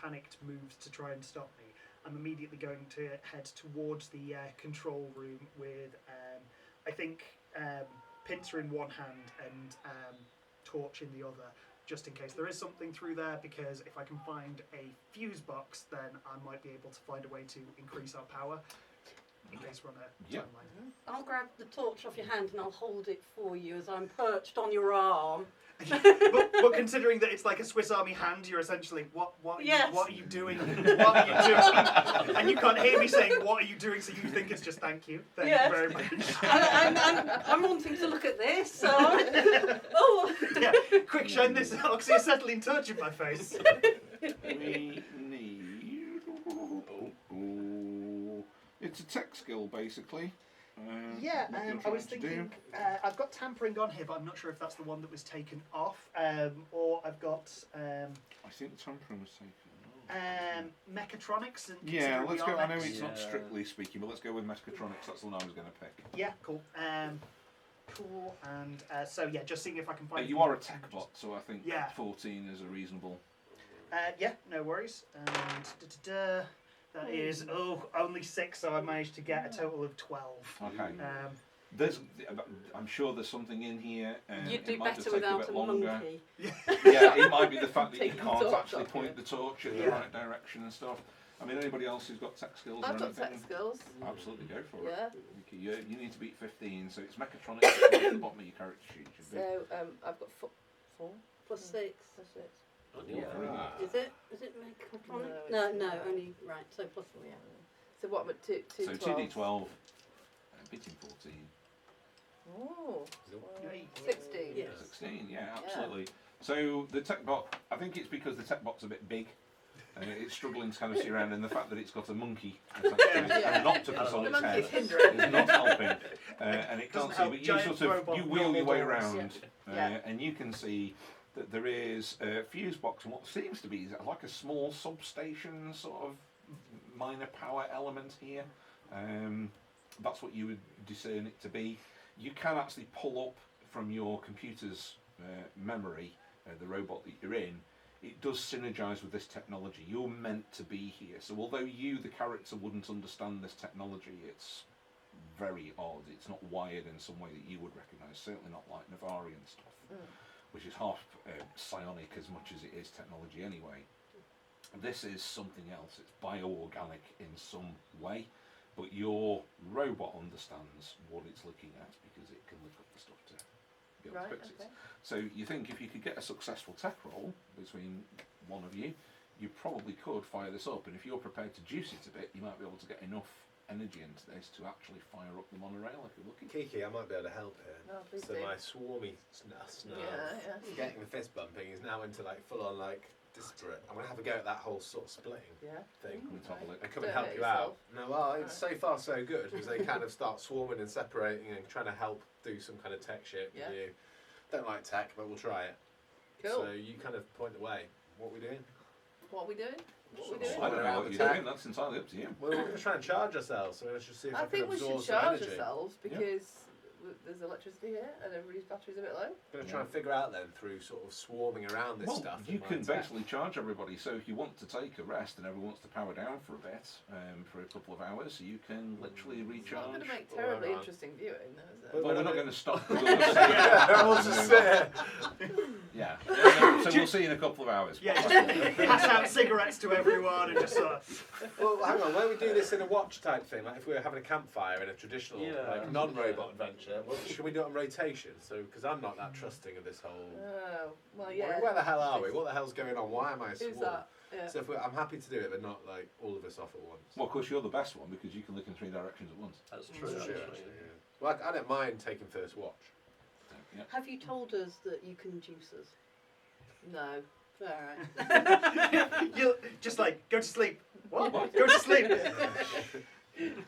panicked moves to try and stop me, I'm immediately going to head towards the control room with, I think, pincer in one hand and torch in the other, just in case there is something through there, because if I can find a fuse box, then I might be able to find a way to increase our power, in case we're on a timeline. I'll grab the torch off your hand and I'll hold it for you as I'm perched on your arm. but considering that it's like a Swiss Army hand, you're essentially, what are you doing? What are you doing? And you can't hear me saying, what are you doing? So you think it's just thank you very much. I'm wanting to look at this. So oh. Yeah, quick, shine this oxyacetylene touch in my face. We need. It's a tech skill, basically. I was thinking, I've got tampering on here, but I'm not sure if that's the one that was taken off, or I've got. I think tampering was taken off. Mechatronics. And let's go. I know mechs. it's not strictly speaking, but let's go with mechatronics. That's the one I was going to pick. Yeah, cool. Cool, and just seeing if I can find. You are a tech bot, so I think 14 is a reasonable. No worries. And that is only 6, so I managed to get a total of 12. Okay. I'm sure there's something in here. You'd do it might just better take a without bit a longer. monkey. Yeah, it might be the fact that you Taking the can't torch actually off, point the torch in the right direction and stuff. I mean, anybody else who's got tech skills I've or got anything? tech skills. Absolutely, go for it. Yeah. You need to beat 15, so it's mechatronics at the bottom of your character sheet. Should be. So I've got 4. +6. +6. Is it mechatronic? No, No, it's only right. So +4. Yeah. So what? 2 So 2d12, beating 14. Oh. Yay. 16. Yes. 16, absolutely. So the tech bot, I think it's because the tech bot's a bit big. It's struggling to kind of see around, and the fact that it's got a monkey and an octopus on The its head monkey's hindering. is not helping. And it can't Doesn't see, help. but you Giant sort of robot, you wheel your way normal doors. around, Yeah. and you can see that there is a fuse box and what seems to be like a small substation, sort of minor power element here. That's what you would discern it to be. You can actually pull up from your computer's memory, the robot that you're in, it does synergise with this technology. You're meant to be here. So although you, the character, wouldn't understand this technology, it's very odd. It's not wired in some way that you would recognise. Certainly not like Navarian stuff, which is half psionic as much as it is technology anyway. This is something else. It's bioorganic in some way, but your robot understands what it's looking at because it can look up the stuff to be able to fix it. So you think if you could get a successful tech roll between one of you, you probably could fire this up, and if you're prepared to juice it a bit, you might be able to get enough energy into this to actually fire up the monorail if you're lucky. Kiki, I might be able to help here. No, please So do. my swarmy snow, Yeah. getting the fist bumping, is now into like full on like disparate. I'm gonna have a go at that whole sort of splitting Yeah. thing. Let's have a look. And come and Don't help hurt you out. yourself. No, well, it's so far so good because they kind of start swarming and separating and trying to help do some kind of tech shit Yeah. with you. Don't like tech, but we'll try it. Cool. So you kind of point the way. What are we doing? What are we doing? What are we Sort doing? of I don't know Around what the you're tech. doing. That's entirely up to you. Well, we're going to try and charge ourselves, so let's just see if I I can think we absorb should some charge energy. ourselves because there's electricity here and everybody's battery's a bit low. Going to try and figure out then through sort of swarming around this Well, stuff. you that can might attack. basically charge everybody. So if you want to take a rest and everyone wants to power down for a bit, for a couple of hours, you can literally It's not recharge. going to make Well, terribly hang on. interesting viewing, though, is But it? Well, we're not we're going to stop. We'll Yeah, we'll just sit here. Yeah. So we'll see you in a couple of hours. Yeah, just pass out cigarettes to everyone and just sort of. Well, hang on. Why don't we do this in a watch type thing? Like if we were having a campfire in a traditional, Yeah. like non-robot adventure, well, should we do it on rotation? So, because I'm not that trusting of this whole. Oh, well, yeah. Where the hell are we? What the hell's going on? Why am I a Who's swarm? that? Yeah. So if I'm happy to do it, but not like all of us off at once. Well, of course, you're the best one because you can look in 3 directions at once. That's true. That's true, actually. actually, yeah. Well, I don't mind taking first watch. So, yeah. Have you told us that you can juice us? No. Alright. You'll just like go to sleep. What? What? Go to sleep.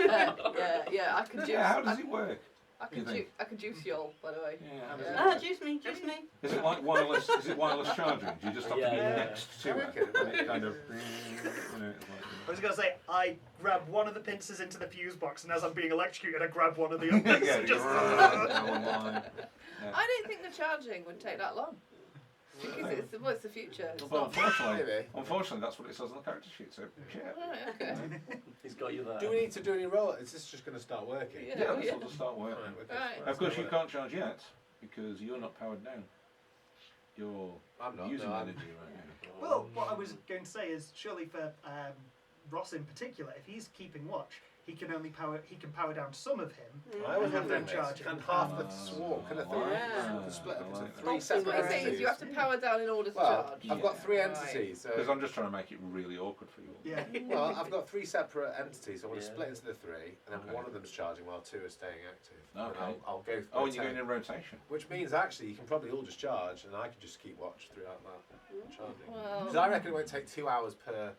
Yeah, I can juice. Yeah, how does it work? I can you think? I can juice y'all, by the way. Yeah, how does Yeah. it Ah, juice me, juice me. Is it like wireless? Is it wireless charging? Do you just have to be Yeah. next to it? And it kind of, you know, it's I was gonna say I grab one of the pincers into the fuse box, and as I'm being electrocuted, I grab one of the like, others. yeah, and just. go online. Yeah. I don't think the charging would take that long. Because it's the future. It's Well, not. unfortunately, that's what it says on the character sheet. So, yeah. Right, okay. He's got you there. Do we need to do any roll? Is this just going to start working? Yeah. Yeah, this will just start working. okay. Right. Of course, you can't charge yet because you're not powered down. You're I'm not. using no, I'm- energy right now. Well, what I was going to say is surely for Ross in particular, if he's keeping watch, he can power down some of him. I was And have wondering them this. charge it. Can half the swarm, can a thing Yeah. split up I into like that. three What separate you're saying is you have to power down in order to Well, charge. I've got three Right. entities. So Because I'm just trying to make it really awkward for you all. Yeah. well, I've got three separate entities. So I want to Yeah. split into the three, and then Okay. one of them's charging while two are staying active. And Okay. I'll go. Oh, and you're rotate. going in rotation. Which means actually you can probably all just charge, and I can just keep watch throughout that charging. Well- Because I reckon it won't take 2 hours per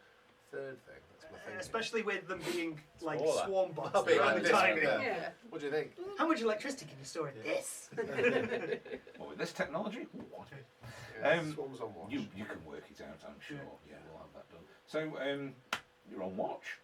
third thing. That's my thinking. Especially with them being like Smaller. swarm bots. I'll be They're like only this tiny. one, Yeah. What do you think? How much electricity can you store in this? What, with this technology? What? Yeah, Um, swarms on watch. You can work it out, I'm sure. Yeah, we'll have that done. So, you're on watch.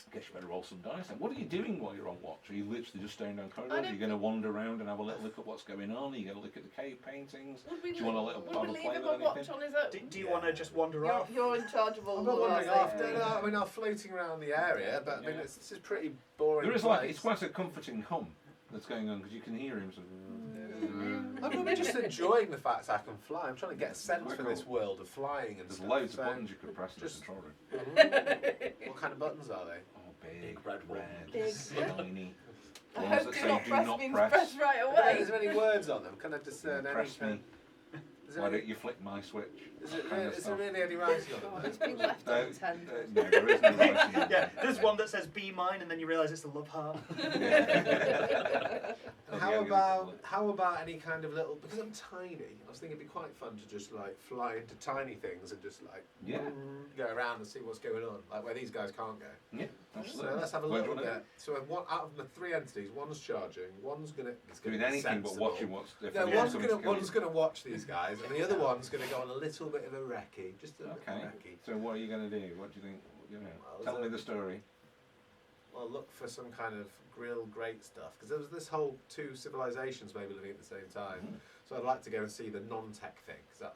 I guess you better roll some dice then. What are you doing while you're on watch? Are you literally just staring down corridors? Are you going to wander around and have a little look at what's going on? Are you going to look at the cave paintings? Would we Do you want a little would part we of leave play him with on watch anything? on his own? Do you want to just wander off? You're in charge of all I'm the not wandering our off. safety. No, I mean, I'm floating around the area, but I mean, Yeah. this is pretty boring. There is like, place. it's quite a comforting hum that's going on because you can hear him sort of. I'm probably just enjoying the fact I can fly. I'm trying to get a sense Quite for cool. this world of flying and There's stuff. loads of So- buttons you could press in the just- control room. What kind of buttons are they? Oh, big, red one. Big. shiny. I Ones hope that do say not do press not means press. press right Is away. there any words on them? Can I discern any? Press me. Is there, Why any, don't you flick my switch? is, it, kind of is there stuff. really any writing on God, them? it's been left Uh, unattended. no, there is no writing. Yeah, there's one that says "Be mine," and then you realise it's a love heart. And Oh, yeah, how about any kind of little? Because I'm tiny, I was thinking it'd be quite fun to just like fly into tiny things and just like Yeah. go around and see what's going on, like where these guys can't go. Yeah, So absolutely. let's have a Where do look you at wanna that. So one out of the three entities, one's charging, one's gonna it's go? gonna Doing be anything but sensible. watching what's No, different. one's gonna watch these guys, and the other one's gonna go on a little bit of a recce, just a little Okay. recce. So what are you going to do? What do you think? You know, Well, tell is me it- the story. Well, look for some kind of grill grate stuff because there was this whole two civilizations maybe living at the same time. Mhm. So I'd like to go and see the non-tech thing. Is that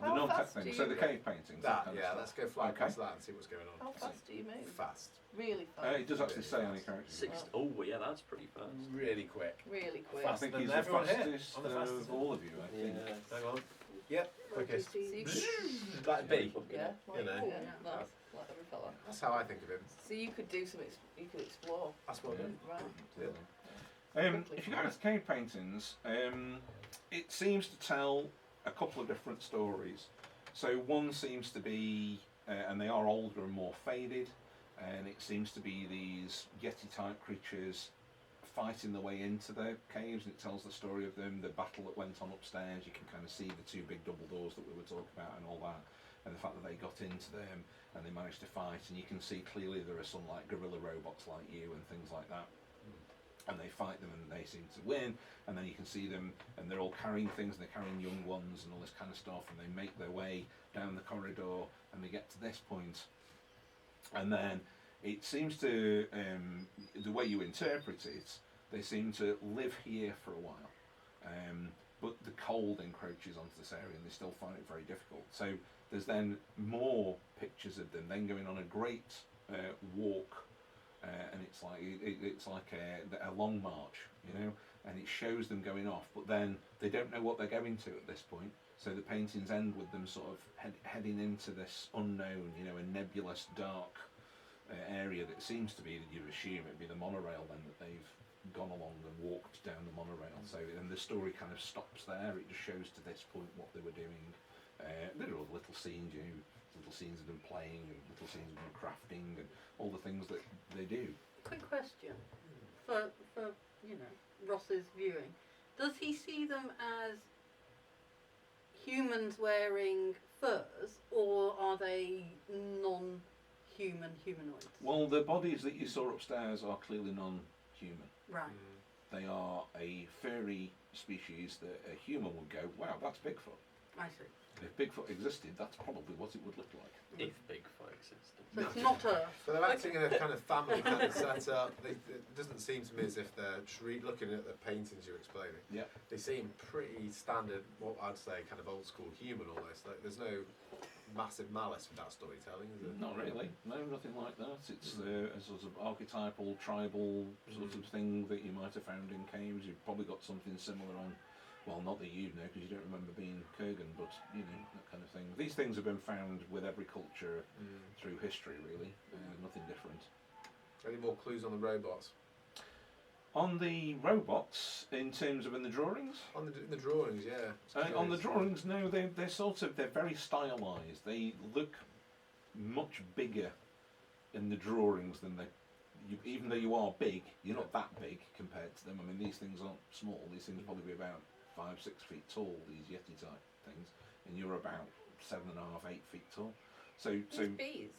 The How non-tech fast thing, do so you the go? cave paintings. that? kind of Yeah, stuff. let's go fly Okay. past that and see what's going on. How fast do you move? Fast, Really fast. It does actually say on your character. Six. Oh, yeah, that's pretty fast. really quick. Really quick. I Faster think than he's the everyone here. fastest I'm the fastest of one. all of you, I think. Hang on. Yep, quickest. So you could, Like B. yeah, like, You know. yeah, nice, like every fella. That's how I think of him. So you could do some, you could explore. That's what I do. Right. If you go to the cave paintings, it seems to tell a couple of different stories. So one seems to be, and they are older and more faded, and it seems to be these Yeti-type creatures fighting their way into the caves, and it tells the story of them, the battle that went on upstairs. You can kind of see the two big double doors that we were talking about and all that, and the fact that they got into them and they managed to fight, and you can see clearly there are some like gorilla robots like you and things like that. And they fight them and they seem to win, and then you can see them and they're all carrying things, and they're carrying young ones and all this kind of stuff, and they make their way down the corridor and they get to this point. And then it seems to, the way you interpret it, they seem to live here for a while, but the cold encroaches onto this area and they still find it very difficult. So there's then more pictures of them then going on a great walk. And it's like a long march, you know, and it shows them going off, but then they don't know what they're going to at this point. So the paintings end with them sort of heading into this unknown, you know, a nebulous, dark area that seems to be, that you assume it'd be the monorail then that they've gone along and walked down the monorail. So then the story kind of stops there. It just shows to this point what they were doing. There are all little scenes, you know, little scenes of them playing and little scenes of them crafting and all the things that they do. Quick question for you know Ross's viewing: does he see them as humans wearing furs, or are they non-human humanoids? Well, the bodies that you saw upstairs are clearly non-human. Right. They are a furry species that a human would go, wow, that's Bigfoot. I see. If Bigfoot existed, that's probably what it would look like. If Bigfoot existed. So it's not a. So they're acting in a kind of family kind of setup. It doesn't seem to me as if they're looking at the paintings you're explaining. Yeah. They seem pretty standard, what I'd say, kind of old school human almost. Like there's no massive malice with that storytelling, is there? Not really. No, nothing like that. It's a sort of archetypal, tribal sort of thing that you might have found in caves. You've probably got something similar on. Well, not that you know, because you don't remember being Kurgan, but you know, that kind of thing. These things have been found with every culture through history, really. Nothing different. Any more clues on the robots? On the robots, in terms of in the drawings? On the drawings, yeah. On the drawings, no, they're very stylised. They look much bigger in the drawings than even though you are big, you're not that big compared to them. I mean, these things aren't small. These things are probably be about 5-6 feet tall, these Yeti type things, and you're about 7.5, 8 feet tall. So Bees.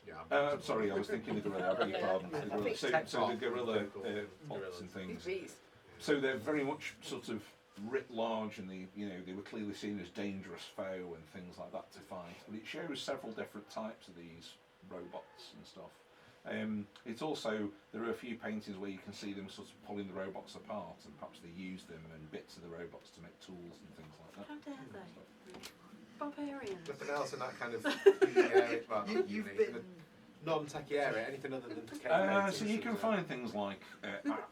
Yeah. sorry, I was thinking the gorilla. I beg your pardon. The gorilla. So the gorilla pots and These things. bees. So they're very much sort of writ large, and they were clearly seen as dangerous foe and things like that to fight. But it shows several different types of these robots and stuff. It's also, there are a few paintings where you can see them sort of pulling the robots apart, and perhaps they use them and bits of the robots to make tools and things like that. How dare they? Barbarians. Nothing else in that kind of area, well, You've in been. a non-techie area, anything other than cave paintings, So you can is find things like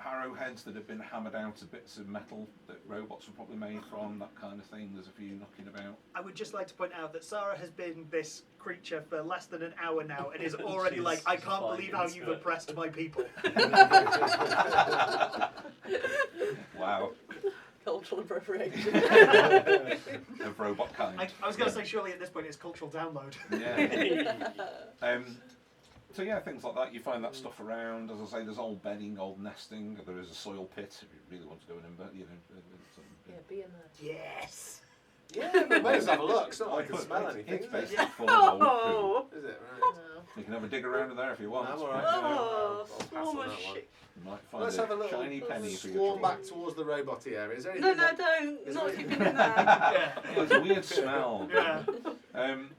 arrowheads that have been hammered out of bits of metal that robots were probably made from, that kind of thing. There's a few knocking about. I would just like to point out that Sarah has been this creature for less than an hour now and is already She's like, I can't fine believe how into you've it. oppressed my people. Wow. Cultural appropriation. Of robot kind. I was going to say, surely at this point it's cultural download. Yeah. So yeah, things like that. You find that stuff around. As I say, there's old bedding, old nesting. There is a soil pit if you really want to go in, but you know. Yeah, be in there. Yes. Yeah, but may as well have a look. It's not like I can smell anything, It's is it? basically full of old Oh, Is it? Right. No. poo. You can have a dig around in there if you want. I'm all right. oh, I'll pass swarm on of that one. shit. You might find Let's a have a little shiny penny for your swarm trouble. back towards the roboty area. Is there No, anything? no, don't. Is Not there if you've any- been in there. Yeah. There's a weird smell. Yeah.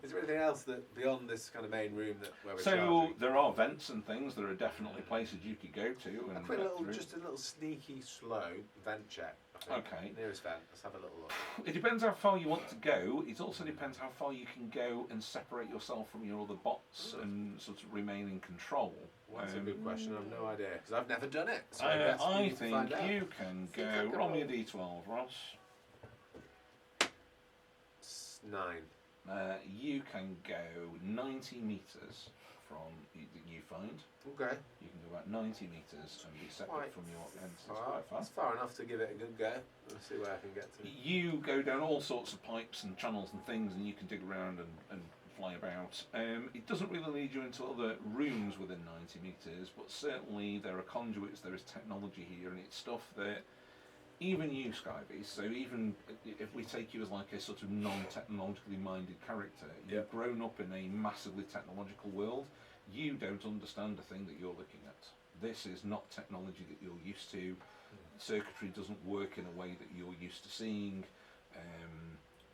Is there anything else that beyond this kind of main room that where we're So charging? there are vents and things. There are definitely places you could go to A and quick get little, through. just a little sneaky, slow vent check. Okay. Nearest vent. Let's have a little look. It depends how far you want to go. It also depends how far you can go and separate yourself from your other bots and sort of remain in control. Well, that's a good question. I've no idea because I've never done it. So I think you can Seems like go. a Roll me a roll. d12, Ross. 9. You can go 90 metres from you find. Okay. You can go about 90 metres and be separate Quite from your ends. It's Far. quite far. That's far enough to give it a good go. Let's see where I can get to. You go down all sorts of pipes and channels and things, and you can dig around and fly about. It doesn't really lead you into other rooms within 90 metres, but certainly there are conduits, there is technology here, and it's stuff that even you, Skybeast, so even if we take you as like a sort of non-technologically minded character, you've grown up in a massively technological world, you don't understand the thing that you're looking at. This is not technology that you're used to. Circuitry doesn't work in a way that you're used to seeing.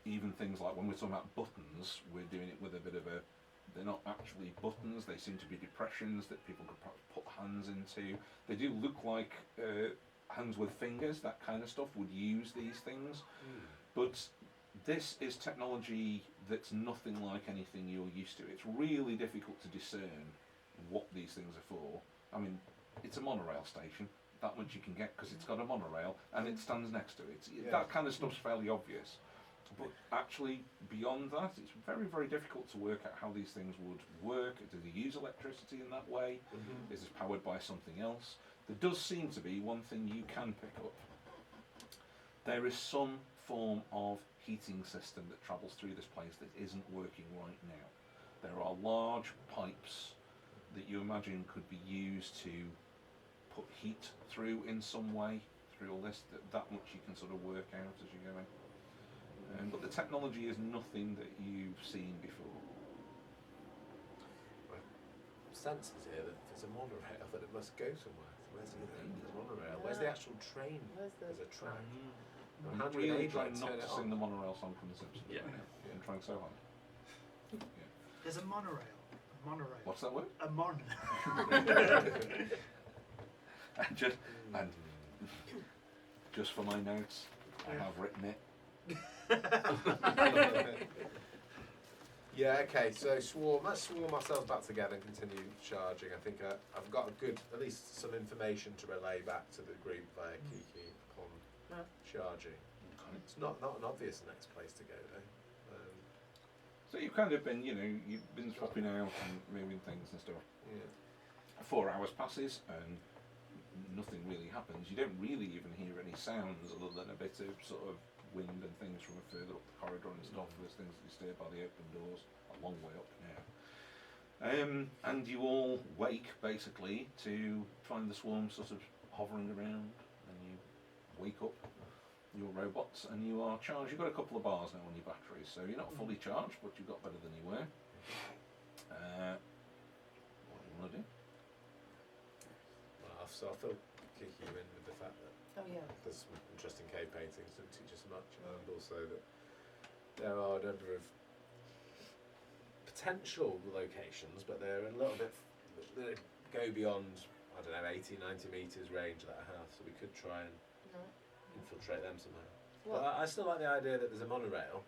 Even things like when we're talking about buttons, we're doing it with a bit of a, they're not actually buttons, they seem to be depressions that people could perhaps put hands into. They do look like hands with fingers, that kind of stuff would use these things. But this is technology that's nothing like anything you're used to. It's really difficult to discern what these things are for. I mean, it's a monorail station, that much you can get because it's got a monorail and it stands next to it. That kind of stuff's fairly obvious. But actually, beyond that, it's very, very difficult to work out how these things would work. Do they use electricity in that way? Is this powered by something else? There does seem to be one thing you can pick up. There is some form of heating system that travels through this place that isn't working right now. There are large pipes that you imagine could be used to put heat through in some way through all this. That much you can sort of work out as you're going. But the technology is nothing that you've seen before. Senses here that there's a monorail, that it must go somewhere. Where's the monorail? Where's the actual train? There's a track. I'm How do we really age trying like not turn to it sing on? the monorail song from The Simpsons. Yeah. I'm trying so hard. There's a monorail. A monorail. What's that word? A mon. And just for my notes, I have written it. Yeah, okay, so let's swarm ourselves back together and continue charging. I think I've got a good, at least some information to relay back to the group via Kiki upon charging. It's not an obvious next place to go though. So you've kind of been, you've been swapping out and moving things and stuff. Yeah. 4 hours passes and nothing really happens. You don't really even hear any sounds other than a bit of sort of wind and things from further up the corridor and stuff. There's things that you steer by the open doors, a long way up now. And you all wake basically to find the swarm sort of hovering around, and you wake up your robots and you are charged. You've got a couple of bars now on your batteries, so you're not fully charged, but you've got better than you were. What do you want to do? Well, so I feel Kiki in with the fact that there's some interesting cave paintings that teach us much, and also that there are a number of potential locations, but they're a little bit, they go beyond, I don't know, 80, 90 metres range that I have, so we could try and infiltrate them somehow. What? But I still like the idea that there's a monorail.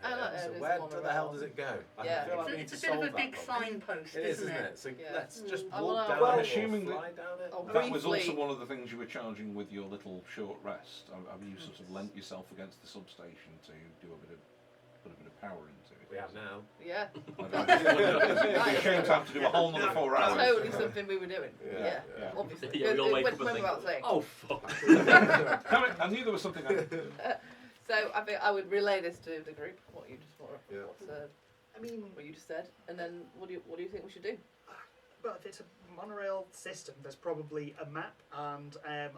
I like So there's a where the hell monorail. does it go? I Yeah. feel like we need It's to a bit solve of a that big problem. signpost, It is, isn't isn't it? it? So Yeah. let's just I walk wanna- down well, it or assuming that- fly down it. Oh, That was also briefly- one of the things you were charging with your little short rest. Have you sort of lent yourself against the substation to do a bit of power into it? We have now. Yeah. It'd be a shame to have to do a whole another 4 hours. Totally something we were doing. Yeah, Yeah. Obviously. Yeah, we all wake up and Remember think, that thing. oh fuck. Damn it, I knew there was something. So I think I would relay this to the group. What you just Yeah. I mean, what you just said, and then what do you think we should do? but if it's a monorail system, there's probably a map, and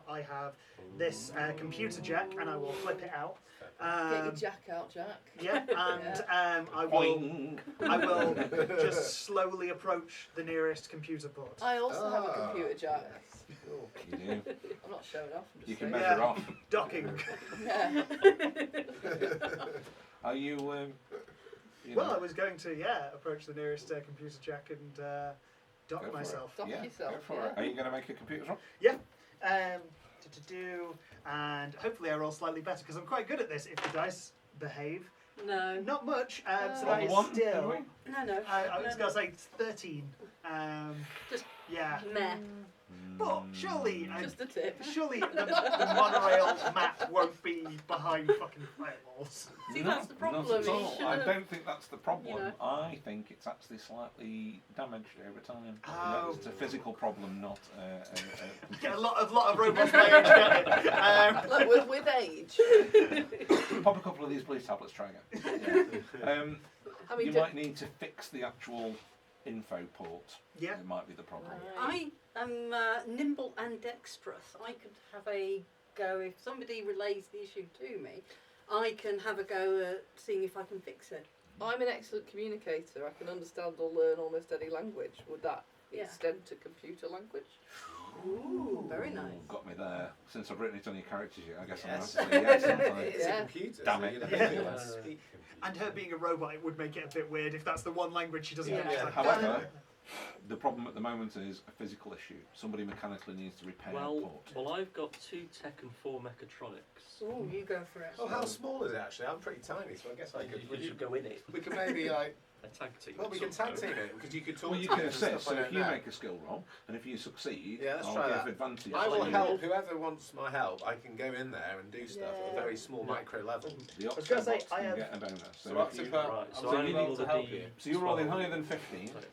I have this computer jack, and I will flip it out. Get your jack out, Jack. Yeah, and I will just slowly approach the nearest computer port. I also have a Ah. computer jack. Cool. You do. I'm not showing off. I'm just You can saying. measure off. Docking. Yeah. Are you? Well, I was going to approach the nearest computer jack and dock Go for myself. Dock yeah, yourself. go for Yeah. it. Are you going to make a computer roll? to do, and hopefully I roll slightly better because I'm quite good at this if the dice behave. No. Not much, so On that is one, still. No. I was going to say it's 13. Just Yeah. meh. But surely, Just a tip. surely the monorail map won't be behind fucking firewalls. See, that's the problem. Not at You all. I should've- don't think that's the problem. you know. I think it's actually slightly damaged over time. Oh. It's a physical problem, not Get a lot of robots my age get it. Look, with age. Pop a couple of these blue tablets, try again. Yeah. I mean, You might need to fix the actual info port. Yeah. It might be the problem. I am nimble and dexterous. I could have a go if somebody relays the issue to me. I can have a go at seeing if I can fix it. I'm an excellent communicator. I can understand or learn almost any language. Would that Yeah. extend to computer language? Ooh, very nice. Got me there. Since I've written it on your characters, I guess Yes. I'm going to have to say yes, aren't I? It's Yeah. a computer. Damn so it. you don't Yeah. be able to speak. And her being a robot, it would make it a bit weird if that's the one language she doesn't Yeah. understand. However, the problem at the moment is a physical issue. Somebody mechanically needs to repair the Well, port. I've got 2 tech and 4 mechatronics. Ooh, you go for it. Oh, how small is it actually? I'm pretty tiny, so I guess I could. You should go in it. We could maybe like. A tag team. Well, we can tag team it because you could talk. Well, you to can me and stuff assist. I So don't if you know. make a skill roll, and if you succeed, Yeah, let's I'll try give that. advantage. I will to help whoever wants my help. I can go in there and do stuff at a Yeah. very small micro level. The I was gonna say, Octobots I can have- get a bonus. So, So if what's you, it per? Right, I'm so doing I well roll to the help D. you. so you're rolling higher than 15. Sorry.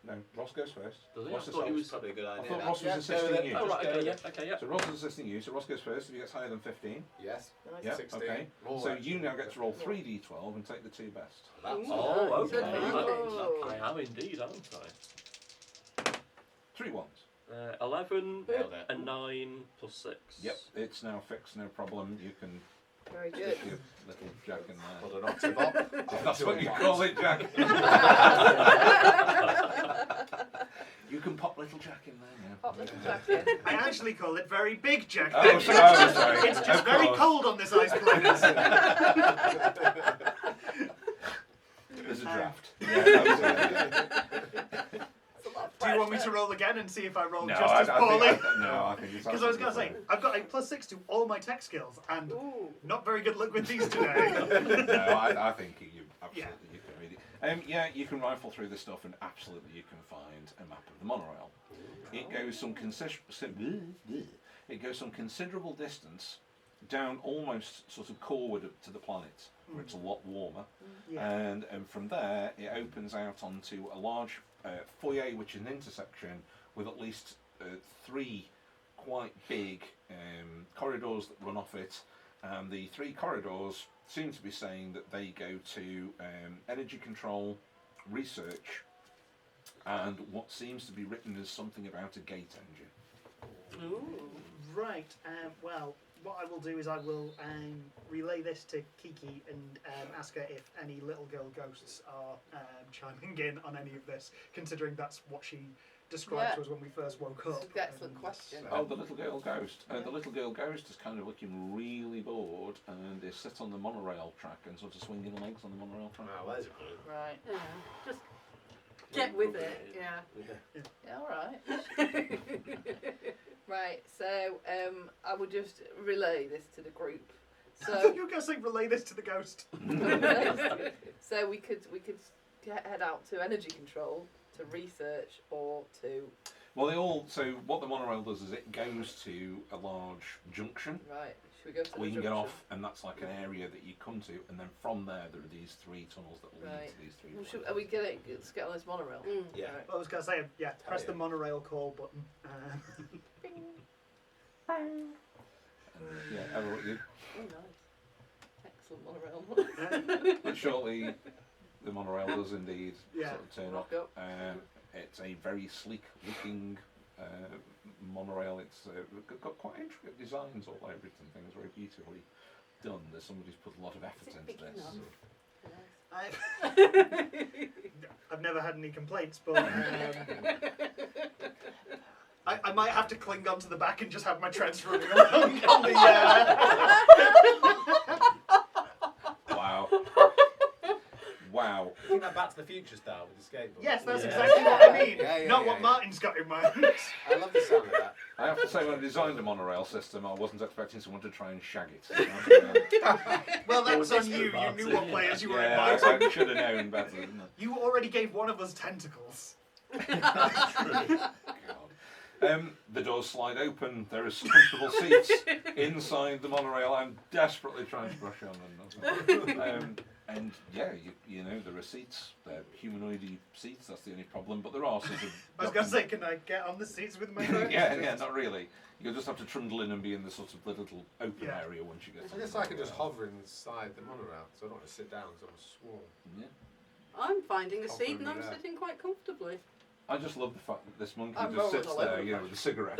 No, Ross goes first. Does he? I Ross thought he is was. Probably a good I idea. thought Ross was Yeah, go assisting with it. you. Oh, right, Just go okay, with yeah, it. okay, yeah. So Ross is assisting you, so Ross goes first if he gets higher than 15. Yes. Nice. Yeah, 16. okay. More So actually. you now get to roll 3d12 and take the 2 best. That's Ooh. Oh, Nice. okay. Good advantage. I am indeed, aren't I? 3 ones. 11 Nailed it. and 9 plus 6. Yep, it's now fixed, no problem. You can Very good. stick your little jack in there. Put an octave If that's what you call it, Jack. You can pop little Jack in there now. Pop little Jack in. I actually call it very big, Jack. Oh, sorry. It's just Of very course. cold on this ice planet. There's a draft. Yeah, absolutely. It's a lot of Do you want me pressure. to roll again and see if I roll No, just as poorly? I think it's Because I was going to say, absolutely I've got a +6 to all my tech skills, and Ooh. not very good luck with these today. fine. No, I think you absolutely Yeah. you can read it. Yeah, you can rifle through this stuff, and absolutely you can find a map of the monorail. It goes some considerable distance down, almost sort of coreward to the planet, where it's a lot warmer, Yeah. and from there it opens out onto a large foyer, which is an intersection with at least 3 quite big corridors that run off it, and the 3 corridors seem to be saying that they go to energy control, research, and what seems to be written as something about a gate engine. Ooh. Right, well, what I will do is I will relay this to Kiki and ask her if any little girl ghosts are chiming in on any of this, considering that's what she described Yeah. to us when we first woke up. It's an excellent question. Oh, the little girl ghost. Yeah. The little girl ghost is kind of looking really bored and is sit on the monorail track and sort of swinging legs on the monorail track. Wow, there's a clue. Right. Yeah. Just get with it. Yeah. Yeah, alright. Right, so I would just relay this to the group. I thought So you were going to say relay this to the ghost. so we could head out to energy control to research or to Well, they all. So what the monorail does is it goes to a large junction right. Should we go to the where you can get junction? off, and that's like an area that you come to, and then from there there are these 3 tunnels that lead Right. to these 3. Well, are we getting? Let's get on this monorail. Mm. Yeah. Right. I was going to say, yeah, press the yeah. monorail call button. And, yeah, everybody, Oh, nice. Excellent monorail. but shortly the monorail does indeed Yeah. sort of turn Rock up. up. It's a very sleek looking monorail. It's got quite intricate designs all over it and things, very beautifully done. There's somebody's put a lot of effort Is it into big this. enough? I've never had any complaints, but I might have to cling onto the back and just have my treads running along on the. Wow. Wow. I think that Back to the Future style with the skateboard. Yes, that's Yeah. exactly what I mean. Yeah, Not yeah, what yeah. Martin's got in mind. I love the sound of that. I have to say, when I designed a monorail system, I wasn't expecting someone to try and shag it. Well, that's on Always you. You knew what players you were Yeah, inviting. I should have known better, didn't You already gave one of us tentacles. I? God. The doors slide open. There is comfortable seats inside the monorail. I'm desperately trying to brush on them. And yeah, you know, there are seats. They're humanoid-y seats. That's the only problem. But there are sort of. I was going to say, can I get on the seats with my friends? yeah, not really. You'll just have to trundle in and be in the sort of the little open Yeah. area once you get. I to guess the I can just monorail. hover inside the monorail, so I don't want to sit down because I'm a swarm. Yeah. I'm finding a seat and Comfortably I'm there. sitting quite comfortably. I just love the fact that this monkey I'm just rolling sits all there, over you know, the with a cigarette.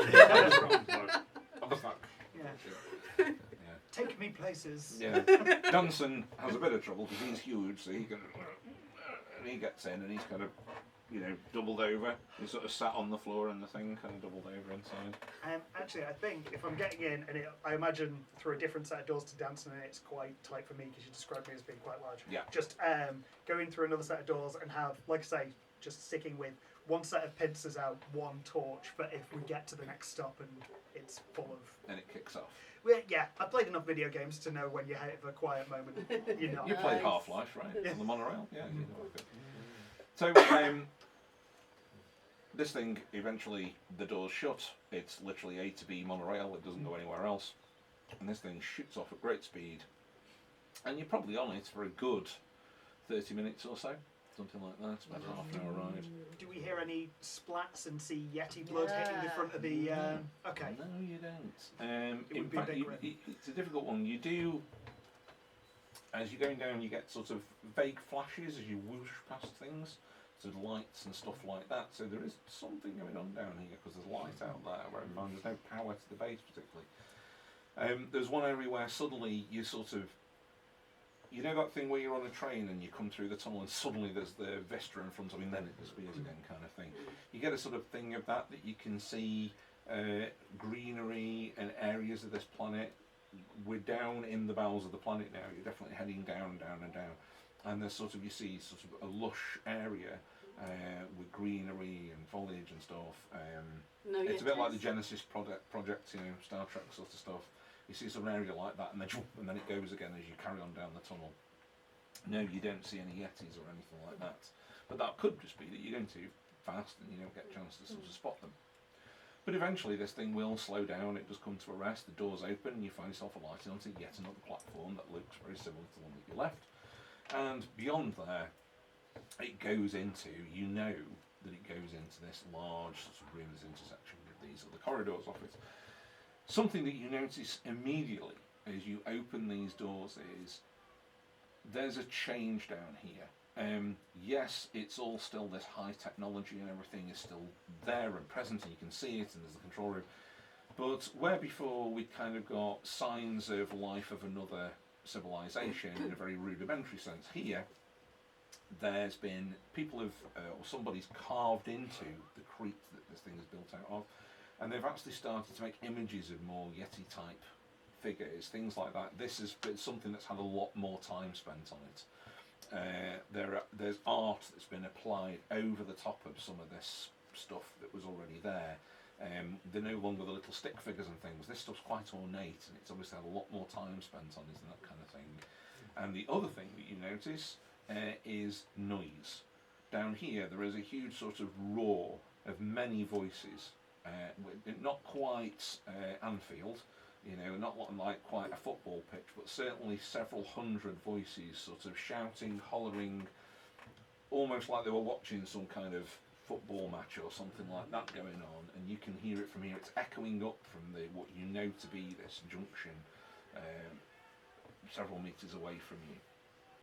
What the fuck? Yeah. Take me places. Yeah. Dunson has a bit of trouble because he's huge, so he can. And he gets in and he's kind of, you know, doubled over. He's sort of sat on the floor and the thing kind of doubled over inside. Actually, I think if I'm getting in, and I imagine through a different set of doors to Danson, and it's quite tight for me because you described me as being quite large. Yeah. Just going through another set of doors and have, like I say, just sticking with one set of pincers out, one torch for if we get to the next stop and it's full of. And it kicks off. Well, yeah, I've played enough video games to know when you have a quiet moment. You know. You played Nice. Half-Life, right? Yeah. On the monorail? Yeah, you know of it. So, this thing, eventually, the doors shut. It's literally A to B monorail. It doesn't go anywhere else. And this thing shoots off at great speed. And you're probably on it for a good 30 minutes or so. Something like that. It's about a half an hour ride. Do we hear any splats and see Yeti blood hitting the front of the? Okay. No, you don't. It In would be a fact, bit grim. it's a difficult one. You do, as you're going down, you get sort of vague flashes as you whoosh past things, sort of lights and stuff like that. So there is something going on down here because there's light out there, where in fact there's no power to the base particularly. There's one area where suddenly you sort of, you know that thing where you're on a train and you come through the tunnel and suddenly there's the vista in front of you and then it disappears again kind of thing. You get a sort of thing of that you can see greenery and areas of this planet. We're down in the bowels of the planet now. You're definitely heading down and down and down. And there's sort of, you see sort of a lush area with greenery and foliage and stuff. No, It's a bit like the Yetis? Genesis project, you know, Star Trek sort of stuff. You see some area like that, and then it goes again as you carry on down the tunnel. No, you don't see any Yetis or anything like that. But that could just be that you're going too fast and you don't get a chance to sort of spot them. But eventually this thing will slow down, it does come to a rest, the doors open, and you find yourself alighting onto yet another platform that looks very similar to the one that you left. And beyond there, it goes into, you know that it goes into this large sort of room's intersection with these other corridors off it. Something that you notice immediately as you open these doors is there's a change down here. Yes, it's all still this high technology and everything is still there and present and you can see it and there's the control room. But where before we kind of got signs of life of another civilization in a very rudimentary sense, here there's been people have, or somebody's carved into the crete that this thing is built out of. And they've actually started to make images of more Yeti type figures, things like that. This is something that's had a lot more time spent on it. There's art that's been applied over the top of some of this stuff that was already there. They're no longer the little stick figures and things. This stuff's quite ornate and it's obviously had a lot more time spent on it and that kind of thing. And the other thing that you notice is noise. Down here there is a huge sort of roar of many voices. Not quite Anfield, you know, not like quite a football pitch, but certainly several hundred voices sort of shouting, hollering, almost like they were watching some kind of football match or something like that going on, and you can hear it from here. It's echoing up from what you know to be this junction several metres away from you.